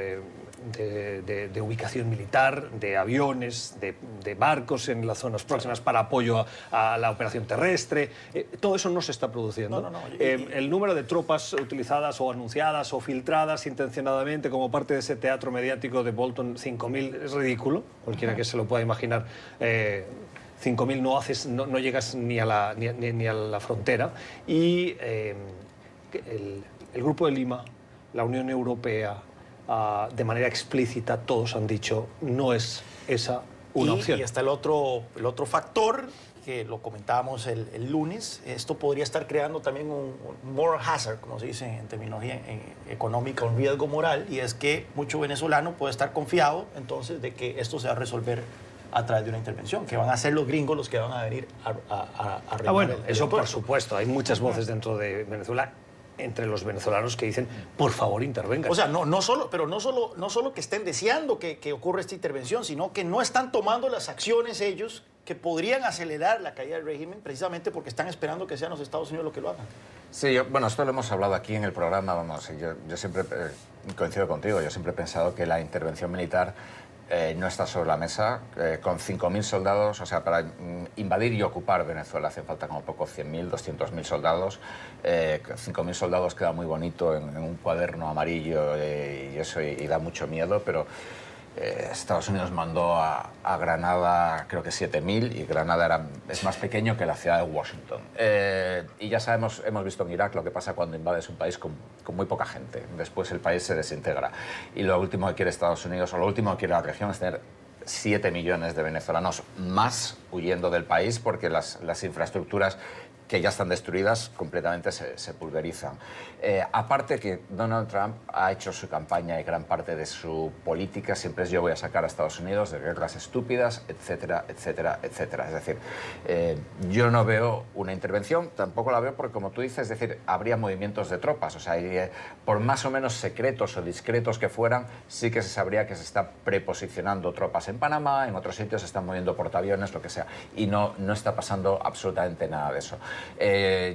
de ubicación militar, de aviones, de barcos en las zonas próximas para apoyo a la operación terrestre. Todo eso no se está produciendo. El número de tropas utilizadas o anunciadas o filtradas intencionadamente como parte de ese teatro mediático de Bolton 5.000 es ridículo. Cualquiera que se lo pueda imaginar 5.000 no llegas ni a la frontera. Y el Grupo de Lima, la Unión Europea, de manera explícita, todos han dicho, no es esa una opción. Y está el otro factor, que lo comentábamos el lunes. Esto podría estar creando también un moral hazard, como se dice en terminología económica, un riesgo moral, y es que mucho venezolano puede estar confiado entonces de que esto se va a resolver a través de una intervención, que van a ser los gringos los que van a venir a arreglar Bueno, el eso por aeropuerto. supuesto. Hay muchas voces dentro de Venezuela, entre los venezolanos, que dicen, por favor, intervengan. O sea, no solo que estén deseando que ocurra esta intervención, sino que no están tomando las acciones ellos que podrían acelerar la caída del régimen, precisamente porque están esperando que sean los Estados Unidos los que lo hagan. Sí, bueno, esto lo hemos hablado aquí en el programa, vamos, yo siempre coincido contigo, yo siempre he pensado que la intervención militar no está sobre la mesa. Con 5.000 soldados, o sea, para invadir y ocupar Venezuela hace falta como poco 100.000, 200.000 soldados. 5.000 soldados queda muy bonito en un cuaderno amarillo y eso y da mucho miedo, pero Estados Unidos mandó a Granada creo que 7.000 y Granada es más pequeño que la ciudad de Washington. Y ya sabemos, hemos visto en Irak lo que pasa cuando invades un país con muy poca gente. Después el país se desintegra. Y lo último que quiere Estados Unidos, o lo último que quiere la región, es tener 7 millones de venezolanos más huyendo del país porque las infraestructuras que ya están destruidas completamente se pulverizan. Aparte que Donald Trump ha hecho su campaña y gran parte de su política siempre es yo voy a sacar a Estados Unidos de guerras estúpidas, etcétera, etcétera, etcétera. Es decir, yo no veo una intervención, tampoco la veo porque, como tú dices, es decir, habría movimientos de tropas. O sea, por más o menos secretos o discretos que fueran, sí que se sabría que se está preposicionando tropas en Panamá, en otros sitios se están moviendo portaaviones, lo que sea. Y no está pasando absolutamente nada de eso.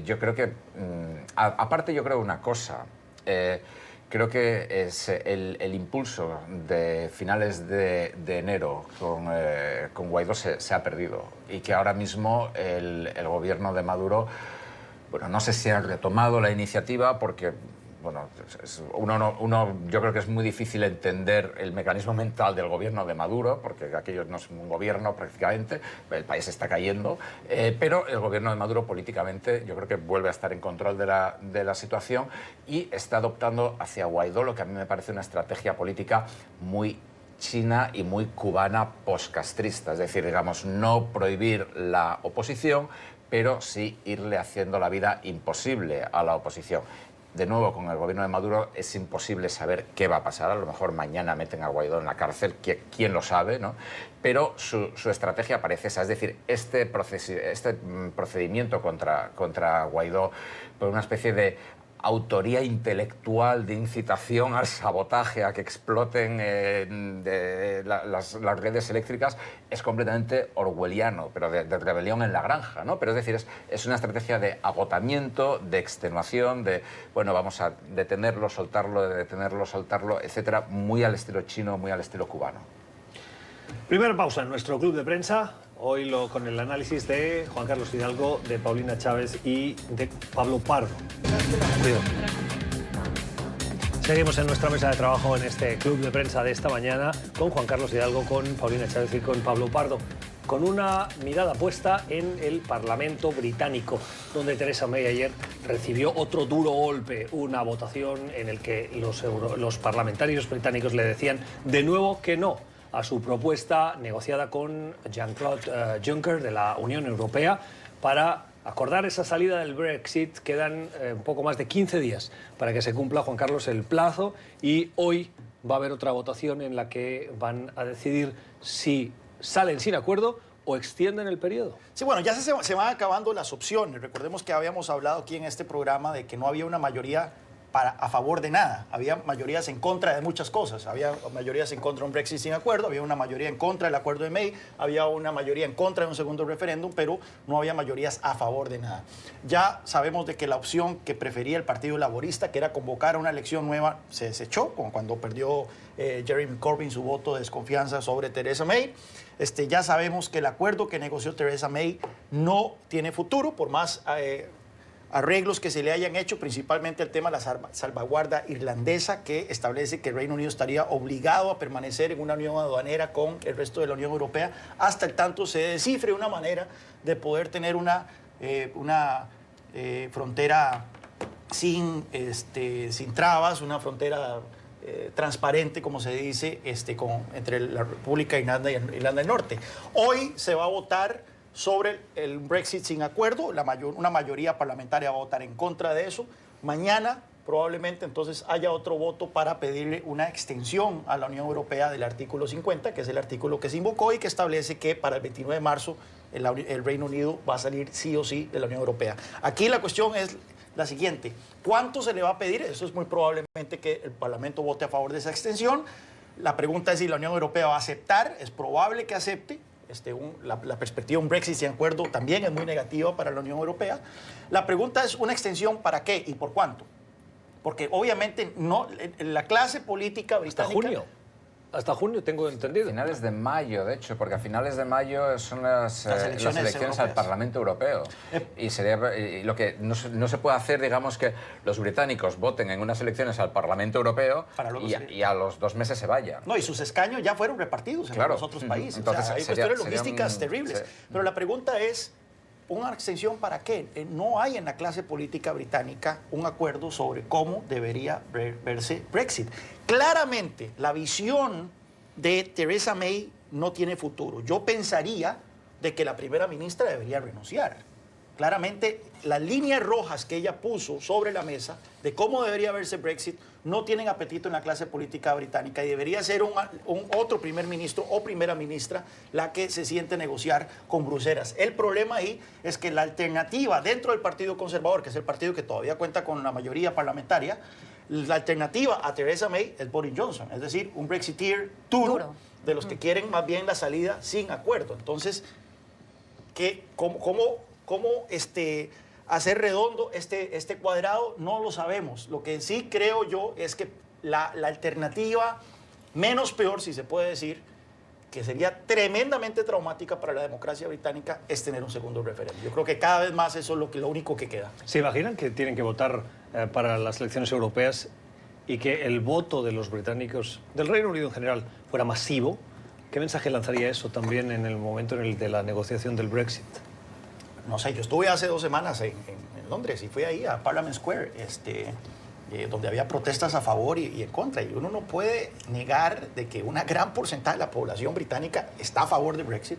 Yo creo que, aparte yo creo una cosa, creo que es el impulso de finales de enero con Guaidó se ha perdido y que ahora mismo el gobierno de Maduro, bueno, no sé si ha retomado la iniciativa porque... Bueno, yo creo que es muy difícil entender el mecanismo mental del gobierno de Maduro, porque aquello no es un gobierno prácticamente, el país está cayendo, pero el gobierno de Maduro políticamente yo creo que vuelve a estar en control de la situación y está adoptando hacia Guaidó lo que a mí me parece una estrategia política muy china y muy cubana postcastrista, es decir, digamos, no prohibir la oposición, pero sí irle haciendo la vida imposible a la oposición. De nuevo, con el gobierno de Maduro es imposible saber qué va a pasar. A lo mejor mañana meten a Guaidó en la cárcel, quién lo sabe, ¿no? Pero su estrategia parece esa. Es decir, este procedimiento contra Guaidó por una especie de autoría intelectual de incitación al sabotaje, a que exploten las redes eléctricas, es completamente orwelliano, pero de rebelión en la granja, ¿no? Pero es decir, es una estrategia de agotamiento, de extenuación, de, bueno, vamos a detenerlo, soltarlo, etcétera, muy al estilo chino, muy al estilo cubano. Primera pausa en nuestro club de prensa. Hoy con el análisis de Juan Carlos Hidalgo, de Paulina Chávez y de Pablo Pardo. Cuidado. Seguimos en nuestra mesa de trabajo en este club de prensa de esta mañana con Juan Carlos Hidalgo, con Paulina Chávez y con Pablo Pardo, con una mirada puesta en el Parlamento británico, donde Theresa May ayer recibió otro duro golpe, una votación en el que los parlamentarios británicos le decían de nuevo que no a su propuesta negociada con Jean-Claude Juncker de la Unión Europea para acordar esa salida del Brexit. Quedan un poco más de 15 días para que se cumpla, Juan Carlos, el plazo, y hoy va a haber otra votación en la que van a decidir si salen sin acuerdo o extienden el periodo. Sí, bueno, ya se van acabando las opciones. Recordemos que habíamos hablado aquí en este programa de que no había una mayoría a favor de nada. Había mayorías en contra de muchas cosas. Había mayorías en contra de un Brexit sin acuerdo, había una mayoría en contra del acuerdo de May, había una mayoría en contra de un segundo referéndum, pero no había mayorías a favor de nada. Ya sabemos de que la opción que prefería el Partido Laborista, que era convocar a una elección nueva, se desechó, como cuando perdió Jeremy Corbyn su voto de desconfianza sobre Theresa May. Ya sabemos que el acuerdo que negoció Theresa May no tiene futuro, por más arreglos que se le hayan hecho, principalmente el tema de la salvaguarda irlandesa, que establece que el Reino Unido estaría obligado a permanecer en una unión aduanera con el resto de la Unión Europea, hasta el tanto se descifre una manera de poder tener una frontera sin trabas, una frontera transparente, como se dice, entre la República de Irlanda y Irlanda del Norte. Hoy se va a votar sobre el Brexit sin acuerdo, una mayoría parlamentaria va a votar en contra de eso. Mañana probablemente entonces haya otro voto para pedirle una extensión a la Unión Europea del artículo 50, que es el artículo que se invocó y que establece que para el 29 de marzo el Reino Unido va a salir sí o sí de la Unión Europea. Aquí la cuestión es la siguiente: ¿cuánto se le va a pedir? Eso es muy probablemente que el Parlamento vote a favor de esa extensión. La pregunta es si la Unión Europea va a aceptar. Es probable que acepte. La perspectiva de un Brexit sin acuerdo también es muy negativa para la Unión Europea. La pregunta es: ¿una extensión para qué y por cuánto? Porque obviamente la clase política británica... Hasta junio, tengo entendido. Finales de mayo, de hecho, porque a finales de mayo son las elecciones al Parlamento Europeo. Y lo que no se puede hacer, digamos, que los británicos voten en unas elecciones al Parlamento Europeo y a los 2 meses se vayan. No, y sus escaños ya fueron repartidos en los otros países. Entonces, hay cuestiones logísticas terribles. Sí. Pero la pregunta es: ¿una extensión para qué? No hay en la clase política británica un acuerdo sobre cómo debería verse Brexit. Claramente, la visión de Theresa May no tiene futuro. Yo pensaría de que la primera ministra debería renunciar. Claramente, las líneas rojas que ella puso sobre la mesa de cómo debería verse Brexit no tienen apetito en la clase política británica y debería ser otro primer ministro o primera ministra la que se siente a negociar con Bruselas. El problema ahí es que la alternativa dentro del Partido Conservador, que es el partido que todavía cuenta con la mayoría parlamentaria, la alternativa a Theresa May es Boris Johnson, es decir, un Brexiteer duro. De los que quieren más bien la salida sin acuerdo. Entonces, ¿cómo hacer redondo este cuadrado? No lo sabemos. Lo que sí creo yo es que la alternativa menos peor, si se puede decir, que sería tremendamente traumática para la democracia británica, es tener un segundo referéndum. Yo creo que cada vez más eso es lo único que queda. ¿Se imaginan que tienen que votar para las elecciones europeas y que el voto de los británicos, del Reino Unido en general, fuera masivo? ¿Qué mensaje lanzaría eso también en el momento de la negociación del Brexit? No sé, yo estuve hace 2 semanas en Londres y fui ahí a Parliament Square, donde había protestas a favor y en contra. Y uno no puede negar de que una gran porcentaje de la población británica está a favor de Brexit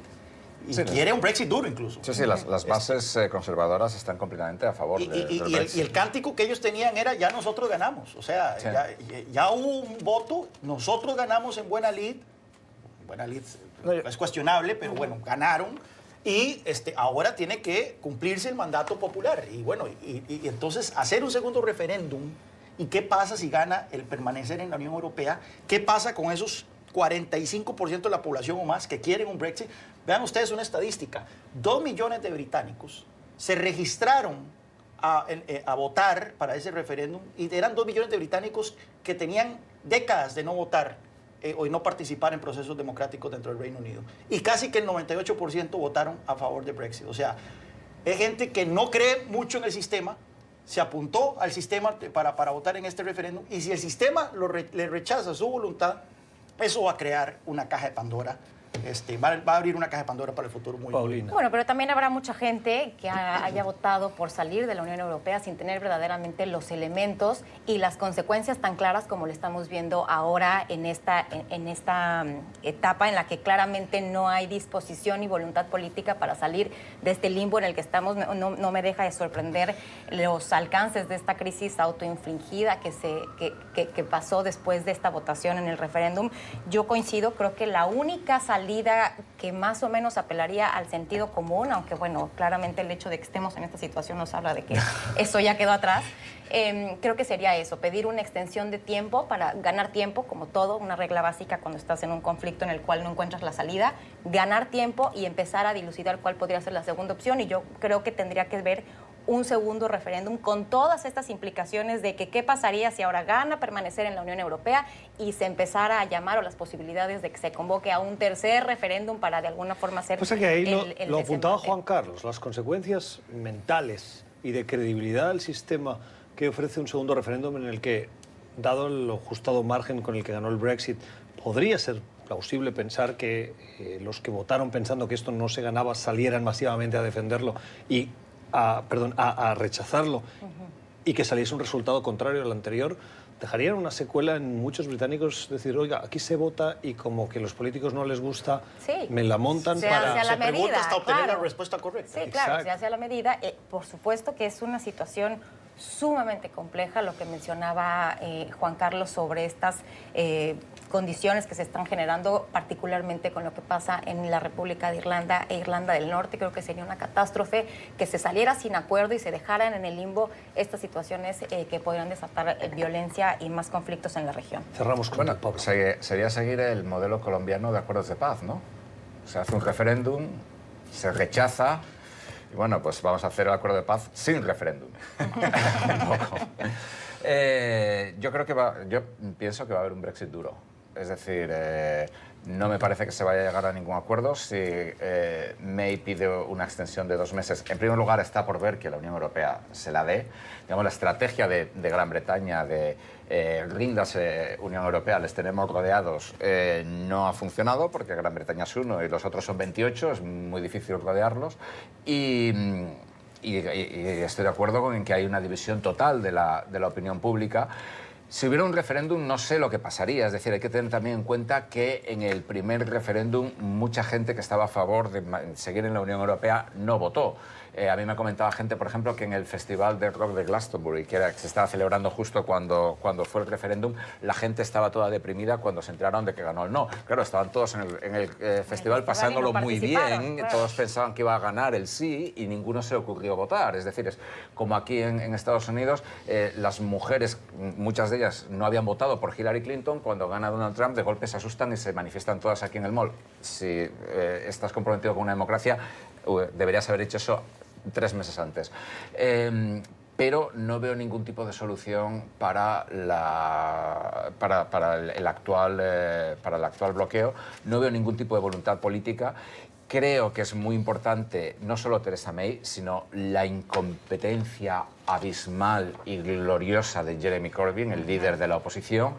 y quiere un Brexit duro incluso. Sí, las bases conservadoras están completamente a favor del Brexit. Y el cántico que ellos tenían era: ya nosotros ganamos. O sea, ya hubo un voto, nosotros ganamos en Buena Lid. Buena Lid es cuestionable, pero bueno, ganaron. Y ahora tiene que cumplirse el mandato popular. Y bueno, y entonces hacer un segundo referéndum. ¿Y qué pasa si gana el permanecer en la Unión Europea? ¿Qué pasa con esos 45% de la población o más que quieren un Brexit? Vean ustedes una estadística: 2 millones de británicos se registraron a votar para ese referéndum, y eran 2 millones de británicos que tenían décadas de no votar o no participar en procesos democráticos dentro del Reino Unido. Y casi que el 98% votaron a favor de Brexit. O sea, es gente que no cree mucho en el sistema, se apuntó al sistema para votar en este referéndum, y si el sistema le rechaza su voluntad, eso va a crear una caja de Pandora. Va a abrir una caja de Pandora para el futuro muy Paulina. Bueno, pero también habrá mucha gente que haya votado por salir de la Unión Europea sin tener verdaderamente los elementos y las consecuencias tan claras como lo estamos viendo ahora en esta etapa en la que claramente no hay disposición y voluntad política para salir de este limbo en el que estamos. No me deja de sorprender los alcances de esta crisis autoinfligida que pasó después de esta votación en el referéndum. Yo coincido, creo que la única salida que más o menos apelaría al sentido común, aunque bueno, claramente el hecho de que estemos en esta situación nos habla de que eso ya quedó atrás, creo que sería eso: pedir una extensión de tiempo para ganar tiempo, como todo, una regla básica cuando estás en un conflicto en el cual no encuentras la salida, ganar tiempo y empezar a dilucidar cuál podría ser la segunda opción. Y yo creo que tendría que ver un segundo referéndum con todas estas implicaciones de que qué pasaría si ahora gana permanecer en la Unión Europea y se empezara a llamar, o las posibilidades de que se convoque a un tercer referéndum para de alguna forma hacer pues que ahí lo apuntaba Juan Carlos, las consecuencias mentales y de credibilidad al sistema que ofrece un segundo referéndum en el que, dado el ajustado margen con el que ganó el Brexit, podría ser plausible pensar que los que votaron pensando que esto no se ganaba salieran masivamente a defenderlo y a rechazarlo y que saliese un resultado contrario al anterior? Dejarían una secuela en muchos británicos, decir, oiga, aquí se vota y como que los políticos no les gusta, me la montan para... Se pregunta hasta obtener la respuesta correcta. Sí, claro, se hace a la medida. Por supuesto que es una situación sumamente compleja, lo que mencionaba Juan Carlos sobre estas condiciones que se están generando, particularmente con lo que pasa en la República de Irlanda e Irlanda del Norte. Creo que sería una catástrofe que se saliera sin acuerdo y se dejaran en el limbo estas situaciones que podrían desatar violencia y más conflictos en la región. Cerramos con Pablo. Sería seguir el modelo colombiano de acuerdos de paz, ¿no? Se hace un referéndum, se rechaza, y bueno, pues vamos a hacer el acuerdo de paz sin referéndum. Yo pienso que va a haber un Brexit duro. Es decir, no me parece que se vaya a llegar a ningún acuerdo. Si May pide una extensión de 2 meses, en primer lugar está por ver que la Unión Europea se la dé. Digamos, la estrategia de Gran Bretaña de ríndase Unión Europea, les tenemos rodeados, no ha funcionado porque Gran Bretaña es 1 y los otros son 28, es muy difícil rodearlos. Y estoy de acuerdo con que hay una división total de la opinión pública. Si hubiera un referéndum, no sé lo que pasaría. Es decir, hay que tener también en cuenta que en el primer referéndum mucha gente que estaba a favor de seguir en la Unión Europea no votó. A mí me comentaba gente, por ejemplo, que en el Festival de Rock de Glastonbury, que se estaba celebrando justo cuando fue el referéndum, la gente estaba toda deprimida cuando se enteraron de que ganó el no. Claro, estaban todos en el festival pasándolo muy bien, claro. Todos pensaban que iba a ganar el sí y ninguno se le ocurrió votar. Es decir, es como aquí en Estados Unidos, las mujeres, muchas de ellas no habían votado por Hillary Clinton, cuando gana Donald Trump de golpe se asustan y se manifiestan todas aquí en el mall. Si estás comprometido con una democracia, deberías haber hecho eso 3 meses antes. Pero no veo ningún tipo de solución para el actual bloqueo. No veo ningún tipo de voluntad política. Creo que es muy importante no solo Theresa May, sino la incompetencia abismal y gloriosa de Jeremy Corbyn, el líder de la oposición,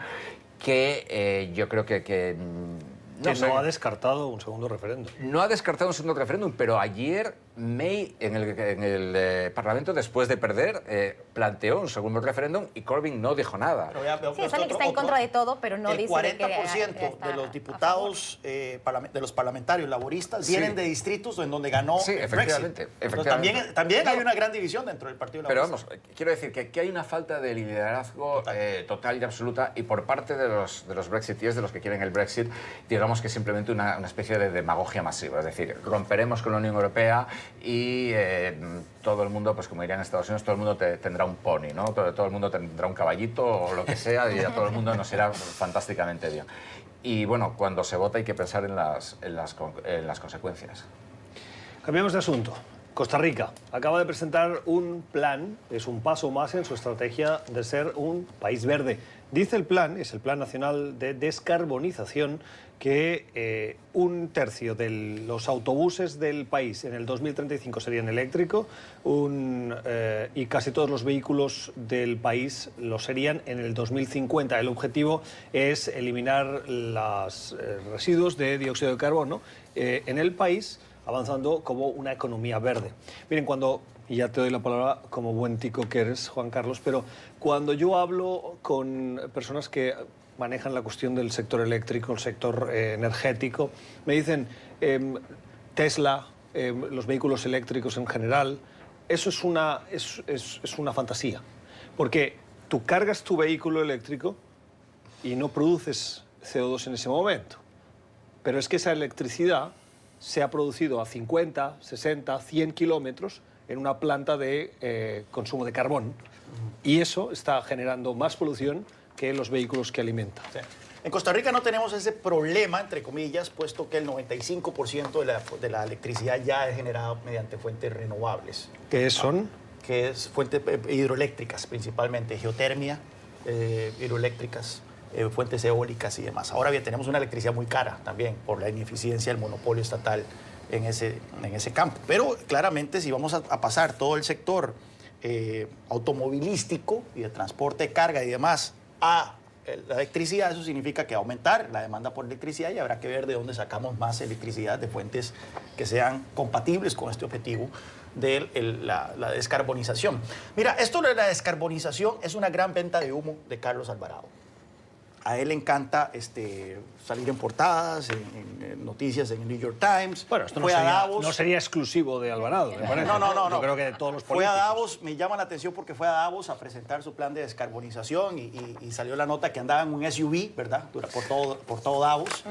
que yo creo que no ha descartado un segundo referéndum. No ha descartado un segundo referéndum, pero ayer May en el Parlamento, después de perder, planteó un segundo referéndum y Corbyn no dijo nada. Sí, sabe que está en contra de todo, pero no dice que... El 40% de los diputados, de los parlamentarios laboristas, vienen de distritos en donde ganó efectivamente, Brexit. También hay una gran división dentro del Partido Laborista. Pero vamos, quiero decir que hay una falta de liderazgo total y absoluta, y por parte de los brexiteers, de los que quieren el Brexit, digamos que es simplemente una especie de demagogia masiva. Es decir, romperemos con la Unión Europea y todo el mundo, pues como dirían en Estados Unidos, todo el mundo tendrá un pony, ¿no? Todo el mundo tendrá un caballito o lo que sea, y a todo el mundo nos irá fantásticamente bien. Y bueno, cuando se vota hay que pensar en las consecuencias. Cambiamos de asunto. Costa Rica acaba de presentar un plan, es un paso más en su estrategia de ser un país verde. Dice el plan, es el Plan Nacional de Descarbonización, que 1/3 de los autobuses del país en el 2035 serían eléctricos y casi todos los vehículos del país lo serían en el 2050. El objetivo es eliminar los residuos de dióxido de carbono en el país, avanzando como una economía verde. Miren, y ya te doy la palabra como buen tico que eres, Juan Carlos, pero cuando yo hablo con personas que manejan la cuestión del sector eléctrico, el sector energético, me dicen Tesla, los vehículos eléctricos en general, eso es una fantasía, porque tú cargas tu vehículo eléctrico y no produces CO2 en ese momento, pero es que esa electricidad se ha producido a 50, 60, 100 kilómetros en una planta de consumo de carbón, y eso está generando más polución que los vehículos que alimentan. Sí. En Costa Rica no tenemos ese problema, entre comillas, puesto que el 95% de la electricidad ya es generada mediante fuentes renovables. ¿Qué son? Que es fuentes hidroeléctricas, principalmente, geotermia, hidroeléctricas, fuentes eólicas y demás. Ahora bien, tenemos una electricidad muy cara también por la ineficiencia del monopolio estatal en ese campo. Pero claramente, si vamos a pasar todo el sector automovilístico y de transporte de carga y demás a la electricidad, eso significa que va a aumentar la demanda por electricidad y habrá que ver de dónde sacamos más electricidad de fuentes que sean compatibles con este objetivo de la descarbonización. Mira, esto de la descarbonización es una gran venta de humo de Carlos Alvarado. A él le encanta salir en portadas, en noticias en el New York Times. Bueno, esto no sería exclusivo de Alvarado, me parece. No. Yo creo que de todos los políticos. Fue a Davos, me llama la atención porque fue a Davos a presentar su plan de descarbonización y salió la nota que andaba en un SUV, ¿verdad? Por todo Davos,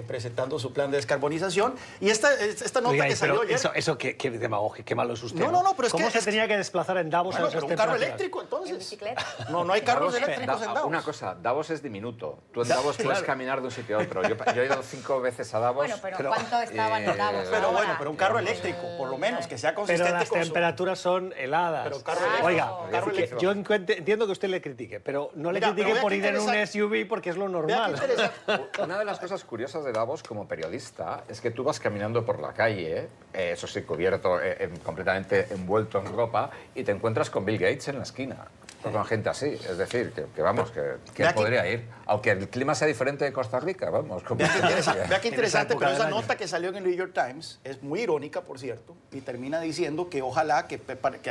presentando su plan de descarbonización. Y esta nota Oiga, que salió ayer... Eso qué demagogia, qué malo es usted. No, pero es ¿Cómo que... se tenía que desplazar en Davos Bueno, a esas pero un carro temperaturas? eléctrico, entonces. En bicicleta. No hay carros eléctricos en Davos. Una cosa, Davos es diminuto. Tú en Davos puedes caminar de un sitio a otro. Yo he ido 5 veces a Davos. Bueno, pero ¿cuánto estaban en Davos? Pero bueno, pero un carro eléctrico, por lo menos, que sea Pero consistente las con temperaturas son heladas. Pero carro eléctrico. Oiga, Carro es que eléctrico. yo entiendo que usted le critique, pero no le Mira, critique pero vea por qué ir en un interesante. SUV porque es lo Vea qué normal. interesante. Una de las cosas curiosas de Davos como periodista es que tú vas caminando por la calle, eso sí, cubierto, completamente envuelto en ropa, y te encuentras con Bill Gates en la esquina. O con gente así, es decir, que vamos, que Vea podría ir. Aunque el clima sea diferente de Costa Rica, vamos. Vea qué interesante, época pero del esa año. nota que salió en el New York Times es muy irónica, por cierto, y termina diciendo que ojalá que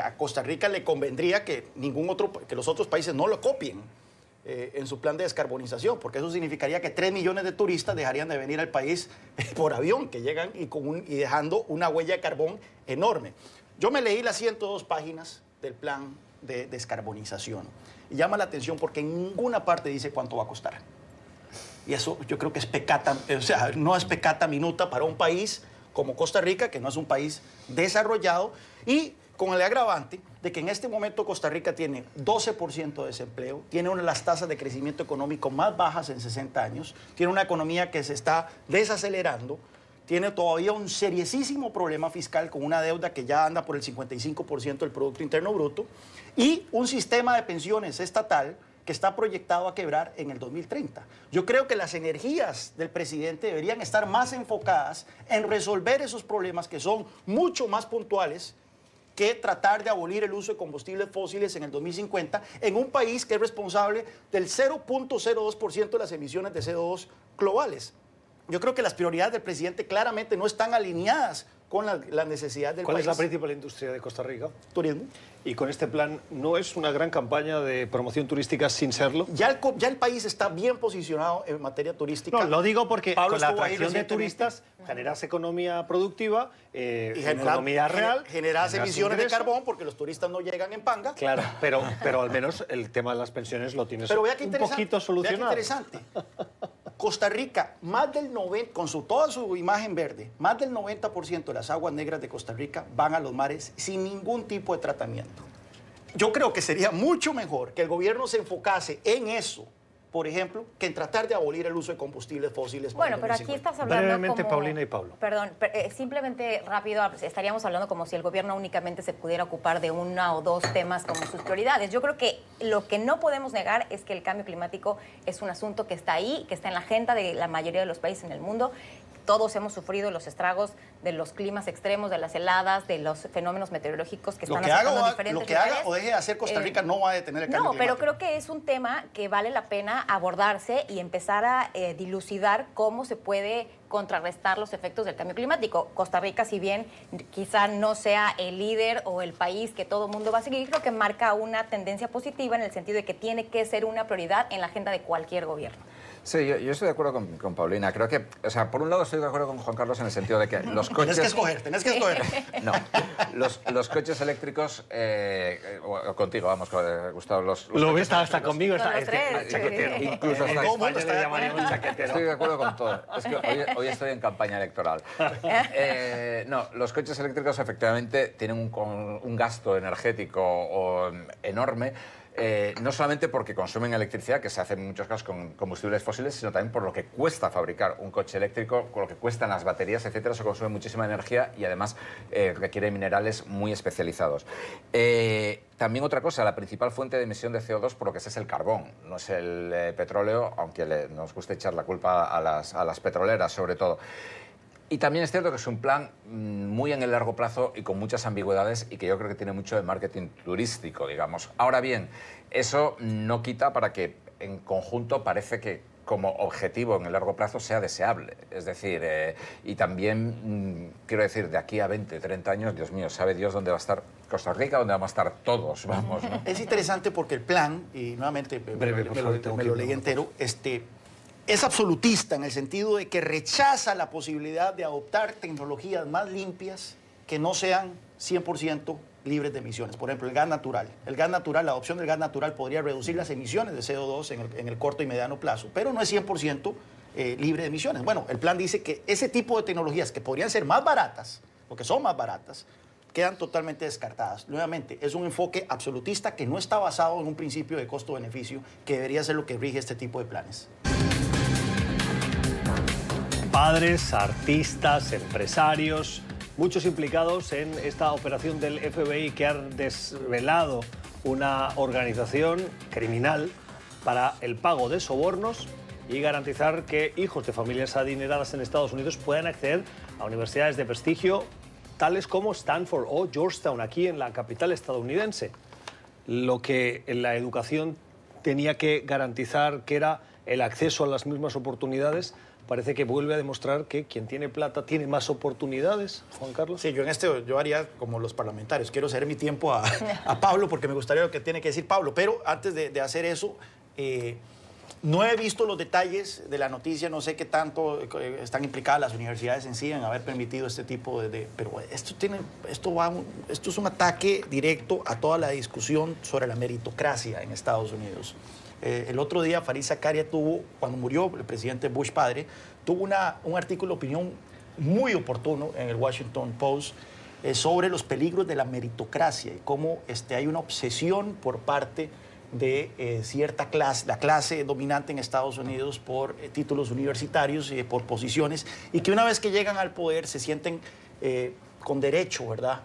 a Costa Rica le convendría que que los otros países no lo copien en su plan de descarbonización, porque eso significaría que 3 millones de turistas dejarían de venir al país por avión, que llegan y dejando una huella de carbón enorme. Yo me leí las 102 páginas del plan de descarbonización y llama la atención porque en ninguna parte dice cuánto va a costar. Y eso yo creo que es pecata, o sea, no es pecata minuta para un país como Costa Rica, que no es un país desarrollado, y con el agravante de que en este momento Costa Rica tiene 12% de desempleo, tiene una de las tasas de crecimiento económico más bajas en 60 años, tiene una economía que se está desacelerando, tiene todavía un seriosísimo problema fiscal con una deuda que ya anda por el 55% del Producto Interno Bruto y un sistema de pensiones estatal que está proyectado a quebrar en el 2030. Yo creo que las energías del presidente deberían estar más enfocadas en resolver esos problemas que son mucho más puntuales que tratar de abolir el uso de combustibles fósiles en el 2050 en un país que es responsable del 0.02% de las emisiones de CO2 globales. Yo creo que las prioridades del presidente claramente no están alineadas con la necesidad del ¿Cuál país. es la principal industria de Costa Rica? Turismo. Y con este plan, ¿no es una gran campaña de promoción turística sin serlo? Ya el país está bien posicionado en materia turística. No, lo digo porque Pablo con la estuvo ahí atracción de recientemente. turistas generas economía productiva, Y economía real. generas emisiones de ingreso. carbón porque los turistas no llegan en panga. Claro, pero al menos el tema de las pensiones lo tienes Pero vea qué un interesante. poquito solucionado. Vea qué interesante. Costa Rica, más del 90%, toda su imagen verde, más del 90% de las aguas negras de Costa Rica van a los mares sin ningún tipo de tratamiento. Yo creo que sería mucho mejor que el gobierno se enfocase en eso, por ejemplo, que en tratar de abolir el uso de combustibles fósiles. para Bueno, el pero aquí 2050. estás hablando Brevemente, como... Paulina y Pablo. Perdón, simplemente rápido, estaríamos hablando como si el gobierno únicamente se pudiera ocupar de una o dos temas como sus prioridades. Yo creo que lo que no podemos negar es que el cambio climático es un asunto que está ahí, que está en la agenda de la mayoría de los países en el mundo. Todos hemos sufrido los estragos de los climas extremos, de las heladas, de los fenómenos meteorológicos que están afectando a diferentes lo que haga lugares. o deje de hacer Costa Rica no va a detener el cambio No, pero climático. creo que es un tema que vale la pena abordarse y empezar a dilucidar cómo se puede contrarrestar los efectos del cambio climático. Costa Rica, si bien quizá no sea el líder o el país que todo el mundo va a seguir, creo que marca una tendencia positiva en el sentido de que tiene que ser una prioridad en la agenda de cualquier gobierno. Sí, yo estoy de acuerdo con Paulina. Creo que, o sea, por un lado estoy de acuerdo con Juan Carlos en el sentido de que los coches... Tenés que escoger. No, los coches eléctricos, o contigo, vamos, Gustavo, los Lo ves coches hasta conmigo, Con está los tres. chaquetero. Incluso hasta todo mundo España está le de llamaríamos chaquetero. Estoy de acuerdo con todo. Es que hoy estoy en campaña electoral. No, los coches eléctricos efectivamente tienen un gasto energético enorme. No solamente porque consumen electricidad, que se hace en muchos casos con combustibles fósiles, sino también por lo que cuesta fabricar un coche eléctrico, con lo que cuestan las baterías, etcétera. Se consume muchísima energía y además requiere minerales muy especializados. También otra cosa, la principal fuente de emisión de CO2 por lo que es el carbón, no es el petróleo, aunque nos guste echar la culpa a las petroleras sobre todo. Y también es cierto que es un plan muy en el largo plazo y con muchas ambigüedades y que yo creo que tiene mucho de marketing turístico, digamos. Ahora bien, eso no quita para que en conjunto parece que como objetivo en el largo plazo sea deseable. Es decir, y también, quiero decir, de aquí a 20, 30 años, Dios mío, sabe Dios dónde va a estar Costa Rica, dónde vamos a estar todos, vamos, ¿no? Es interesante porque el plan, y nuevamente Breve, por favor, me lo leí entero, es absolutista en el sentido de que rechaza la posibilidad de adoptar tecnologías más limpias que no sean 100% libres de emisiones. Por ejemplo, el gas natural. El gas natural, la adopción del gas natural podría reducir las emisiones de CO2 en el corto y mediano plazo, pero no es 100% libre de emisiones. Bueno, el plan dice que ese tipo de tecnologías que podrían ser más baratas, porque son más baratas, quedan totalmente descartadas. Nuevamente, es un enfoque absolutista que no está basado en un principio de costo-beneficio, que debería ser lo que rige este tipo de planes. Padres, artistas, empresarios, muchos implicados en esta operación del FBI que ha desvelado una organización criminal para el pago de sobornos y garantizar que hijos de familias adineradas en Estados Unidos puedan acceder a universidades de prestigio tales como Stanford o Georgetown, aquí en la capital estadounidense. Lo que en la educación tenía que garantizar, que era el acceso a las mismas oportunidades, parece que vuelve a demostrar que quien tiene plata tiene más oportunidades, Juan Carlos. Sí, yo haría como los parlamentarios. Quiero ceder mi tiempo a Pablo porque me gustaría lo que tiene que decir Pablo. Pero antes de hacer eso, no he visto los detalles de la noticia. No sé qué tanto están implicadas las universidades en sí en haber permitido este tipo pero esto es un ataque directo a toda la discusión sobre la meritocracia en Estados Unidos. El otro día Fareed Zakaria cuando murió el presidente Bush padre, tuvo un artículo de opinión muy oportuno en el Washington Post sobre los peligros de la meritocracia y cómo hay una obsesión por parte de cierta clase, la clase dominante en Estados Unidos por títulos universitarios y por posiciones, y que una vez que llegan al poder se sienten con derecho, ¿verdad?,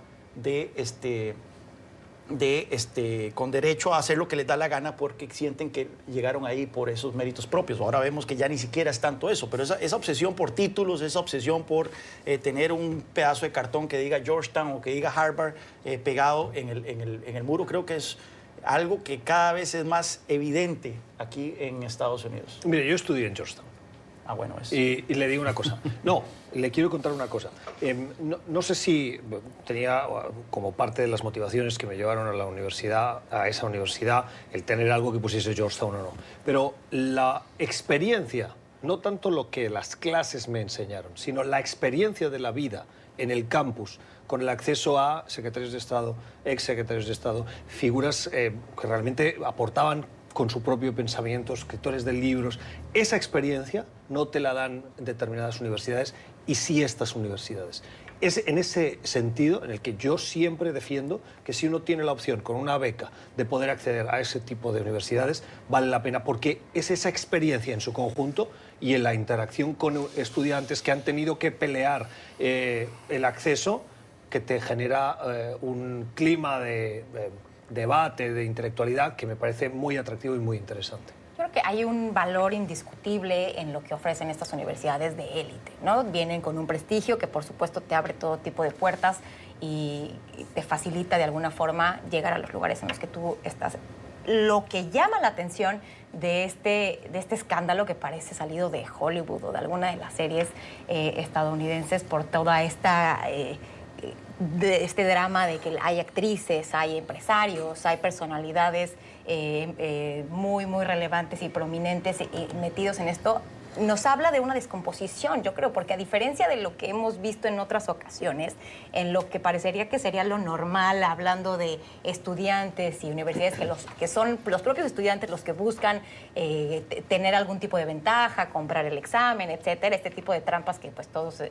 con derecho a hacer lo que les da la gana porque sienten que llegaron ahí por esos méritos propios. Ahora vemos que ya ni siquiera es tanto eso, pero esa obsesión por títulos, esa obsesión por tener un pedazo de cartón que diga Georgetown o que diga Harvard pegado en el muro, creo que es algo que cada vez es más evidente aquí en Estados Unidos. Mire, yo estudié en Georgetown. Ah, bueno, eso. Y le digo una cosa. No, le quiero contar una cosa. No sé si tenía como parte de las motivaciones que me llevaron a la universidad, a esa universidad, el tener algo que pusiese Georgetown o no. Pero la experiencia, no tanto lo que las clases me enseñaron, sino la experiencia de la vida en el campus, con el acceso a secretarios de Estado, exsecretarios de Estado, figuras que realmente aportaban con su propio pensamiento, escritores de libros. Esa experiencia no te la dan determinadas universidades y sí estas universidades. Es en ese sentido en el que yo siempre defiendo que si uno tiene la opción con una beca de poder acceder a ese tipo de universidades, vale la pena porque es esa experiencia en su conjunto y en la interacción con estudiantes que han tenido que pelear el acceso que te genera un clima de debate, de intelectualidad que me parece muy atractivo y muy interesante. Creo que hay un valor indiscutible en lo que ofrecen estas universidades de élite, ¿no? Vienen con un prestigio que, por supuesto, te abre todo tipo de puertas y te facilita de alguna forma llegar a los lugares en los que tú estás. Lo que llama la atención de este escándalo que parece salido de Hollywood o de alguna de las series estadounidenses por toda esta... de este drama de que hay actrices, hay empresarios, hay personalidades muy, muy relevantes y prominentes metidos en esto, nos habla de una descomposición, yo creo, porque a diferencia de lo que hemos visto en otras ocasiones, en lo que parecería que sería lo normal, hablando de estudiantes y universidades que son los propios estudiantes los que buscan tener algún tipo de ventaja, comprar el examen, etcétera, este tipo de trampas que pues todos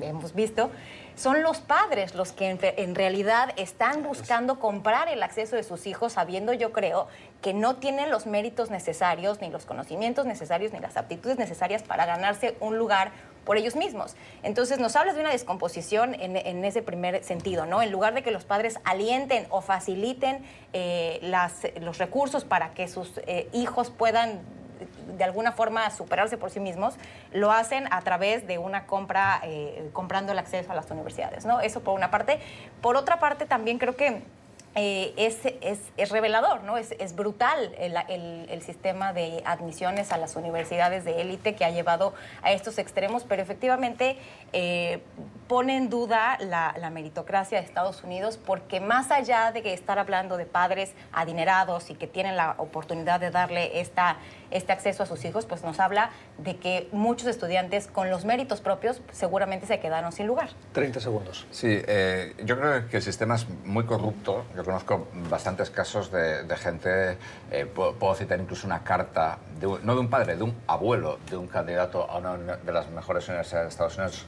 hemos visto, son los padres los que en realidad están buscando comprar el acceso de sus hijos, sabiendo, yo creo, que no tienen los méritos necesarios, ni los conocimientos necesarios, ni las aptitudes necesarias para ganarse un lugar por ellos mismos. Entonces, nos hablas de una descomposición en ese primer sentido, ¿no? En lugar de que los padres alienten o faciliten los recursos para que sus hijos puedan de alguna forma superarse por sí mismos, lo hacen a través de una compra, comprando el acceso a las universidades, ¿no? Eso por una parte. Por otra parte, también creo que es revelador, ¿no? Es brutal el sistema de admisiones a las universidades de élite que ha llevado a estos extremos, pero efectivamente pone en duda la meritocracia de Estados Unidos, porque más allá de que estar hablando de padres adinerados y que tienen la oportunidad de darle este acceso a sus hijos, pues nos habla de que muchos estudiantes con los méritos propios seguramente se quedaron sin lugar. 30 segundos. Sí, yo creo que el sistema es muy corrupto. Yo conozco bastantes casos de gente, puedo citar incluso una carta, no de un padre, de un abuelo de un candidato a una de las mejores universidades de Estados Unidos,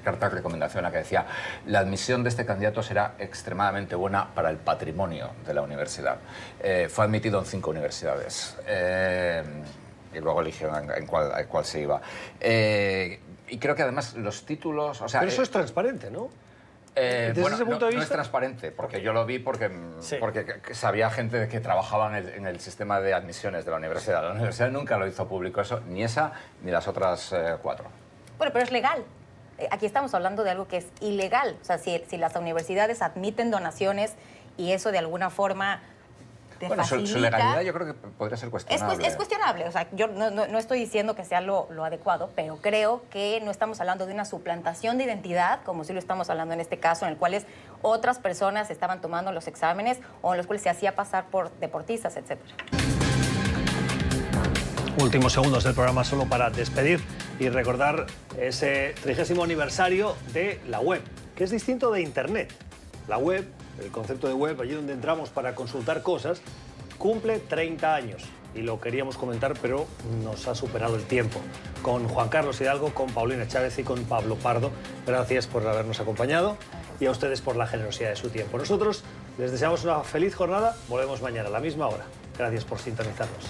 carta de recomendación en la que decía: la admisión de este candidato será extremadamente buena para el patrimonio de la universidad. Fue admitido en 5 universidades. Y luego eligió en cuál se iba. Y creo que además los títulos... O sea, pero eso es transparente, ¿no? Desde bueno, ese punto de no es vista... transparente, porque yo lo vi porque sabía gente que trabajaba en el sistema de admisiones de la universidad. La universidad nunca lo hizo público eso, ni esa ni las otras 4. Bueno, pero es legal. Aquí estamos hablando de algo que es ilegal. O sea, si las universidades admiten donaciones y eso de alguna forma te Bueno, facilita... su legalidad yo creo que podría ser cuestionable. Es cuestionable. O sea, yo no estoy diciendo que sea lo adecuado, pero creo que no estamos hablando de una suplantación de identidad, como sí lo estamos hablando en este caso, en el cual otras personas estaban tomando los exámenes o en los cuales se hacía pasar por deportistas, etcétera. Últimos segundos del programa solo para despedir y recordar ese 30º aniversario de la web, que es distinto de Internet. La web, el concepto de web, allí donde entramos para consultar cosas, cumple 30 años. Y lo queríamos comentar, pero nos ha superado el tiempo. Con Juan Carlos Hidalgo, con Paulina Chávez y con Pablo Pardo. Gracias por habernos acompañado y a ustedes por la generosidad de su tiempo. Nosotros les deseamos una feliz jornada. Volvemos mañana a la misma hora. Gracias por sintonizarnos.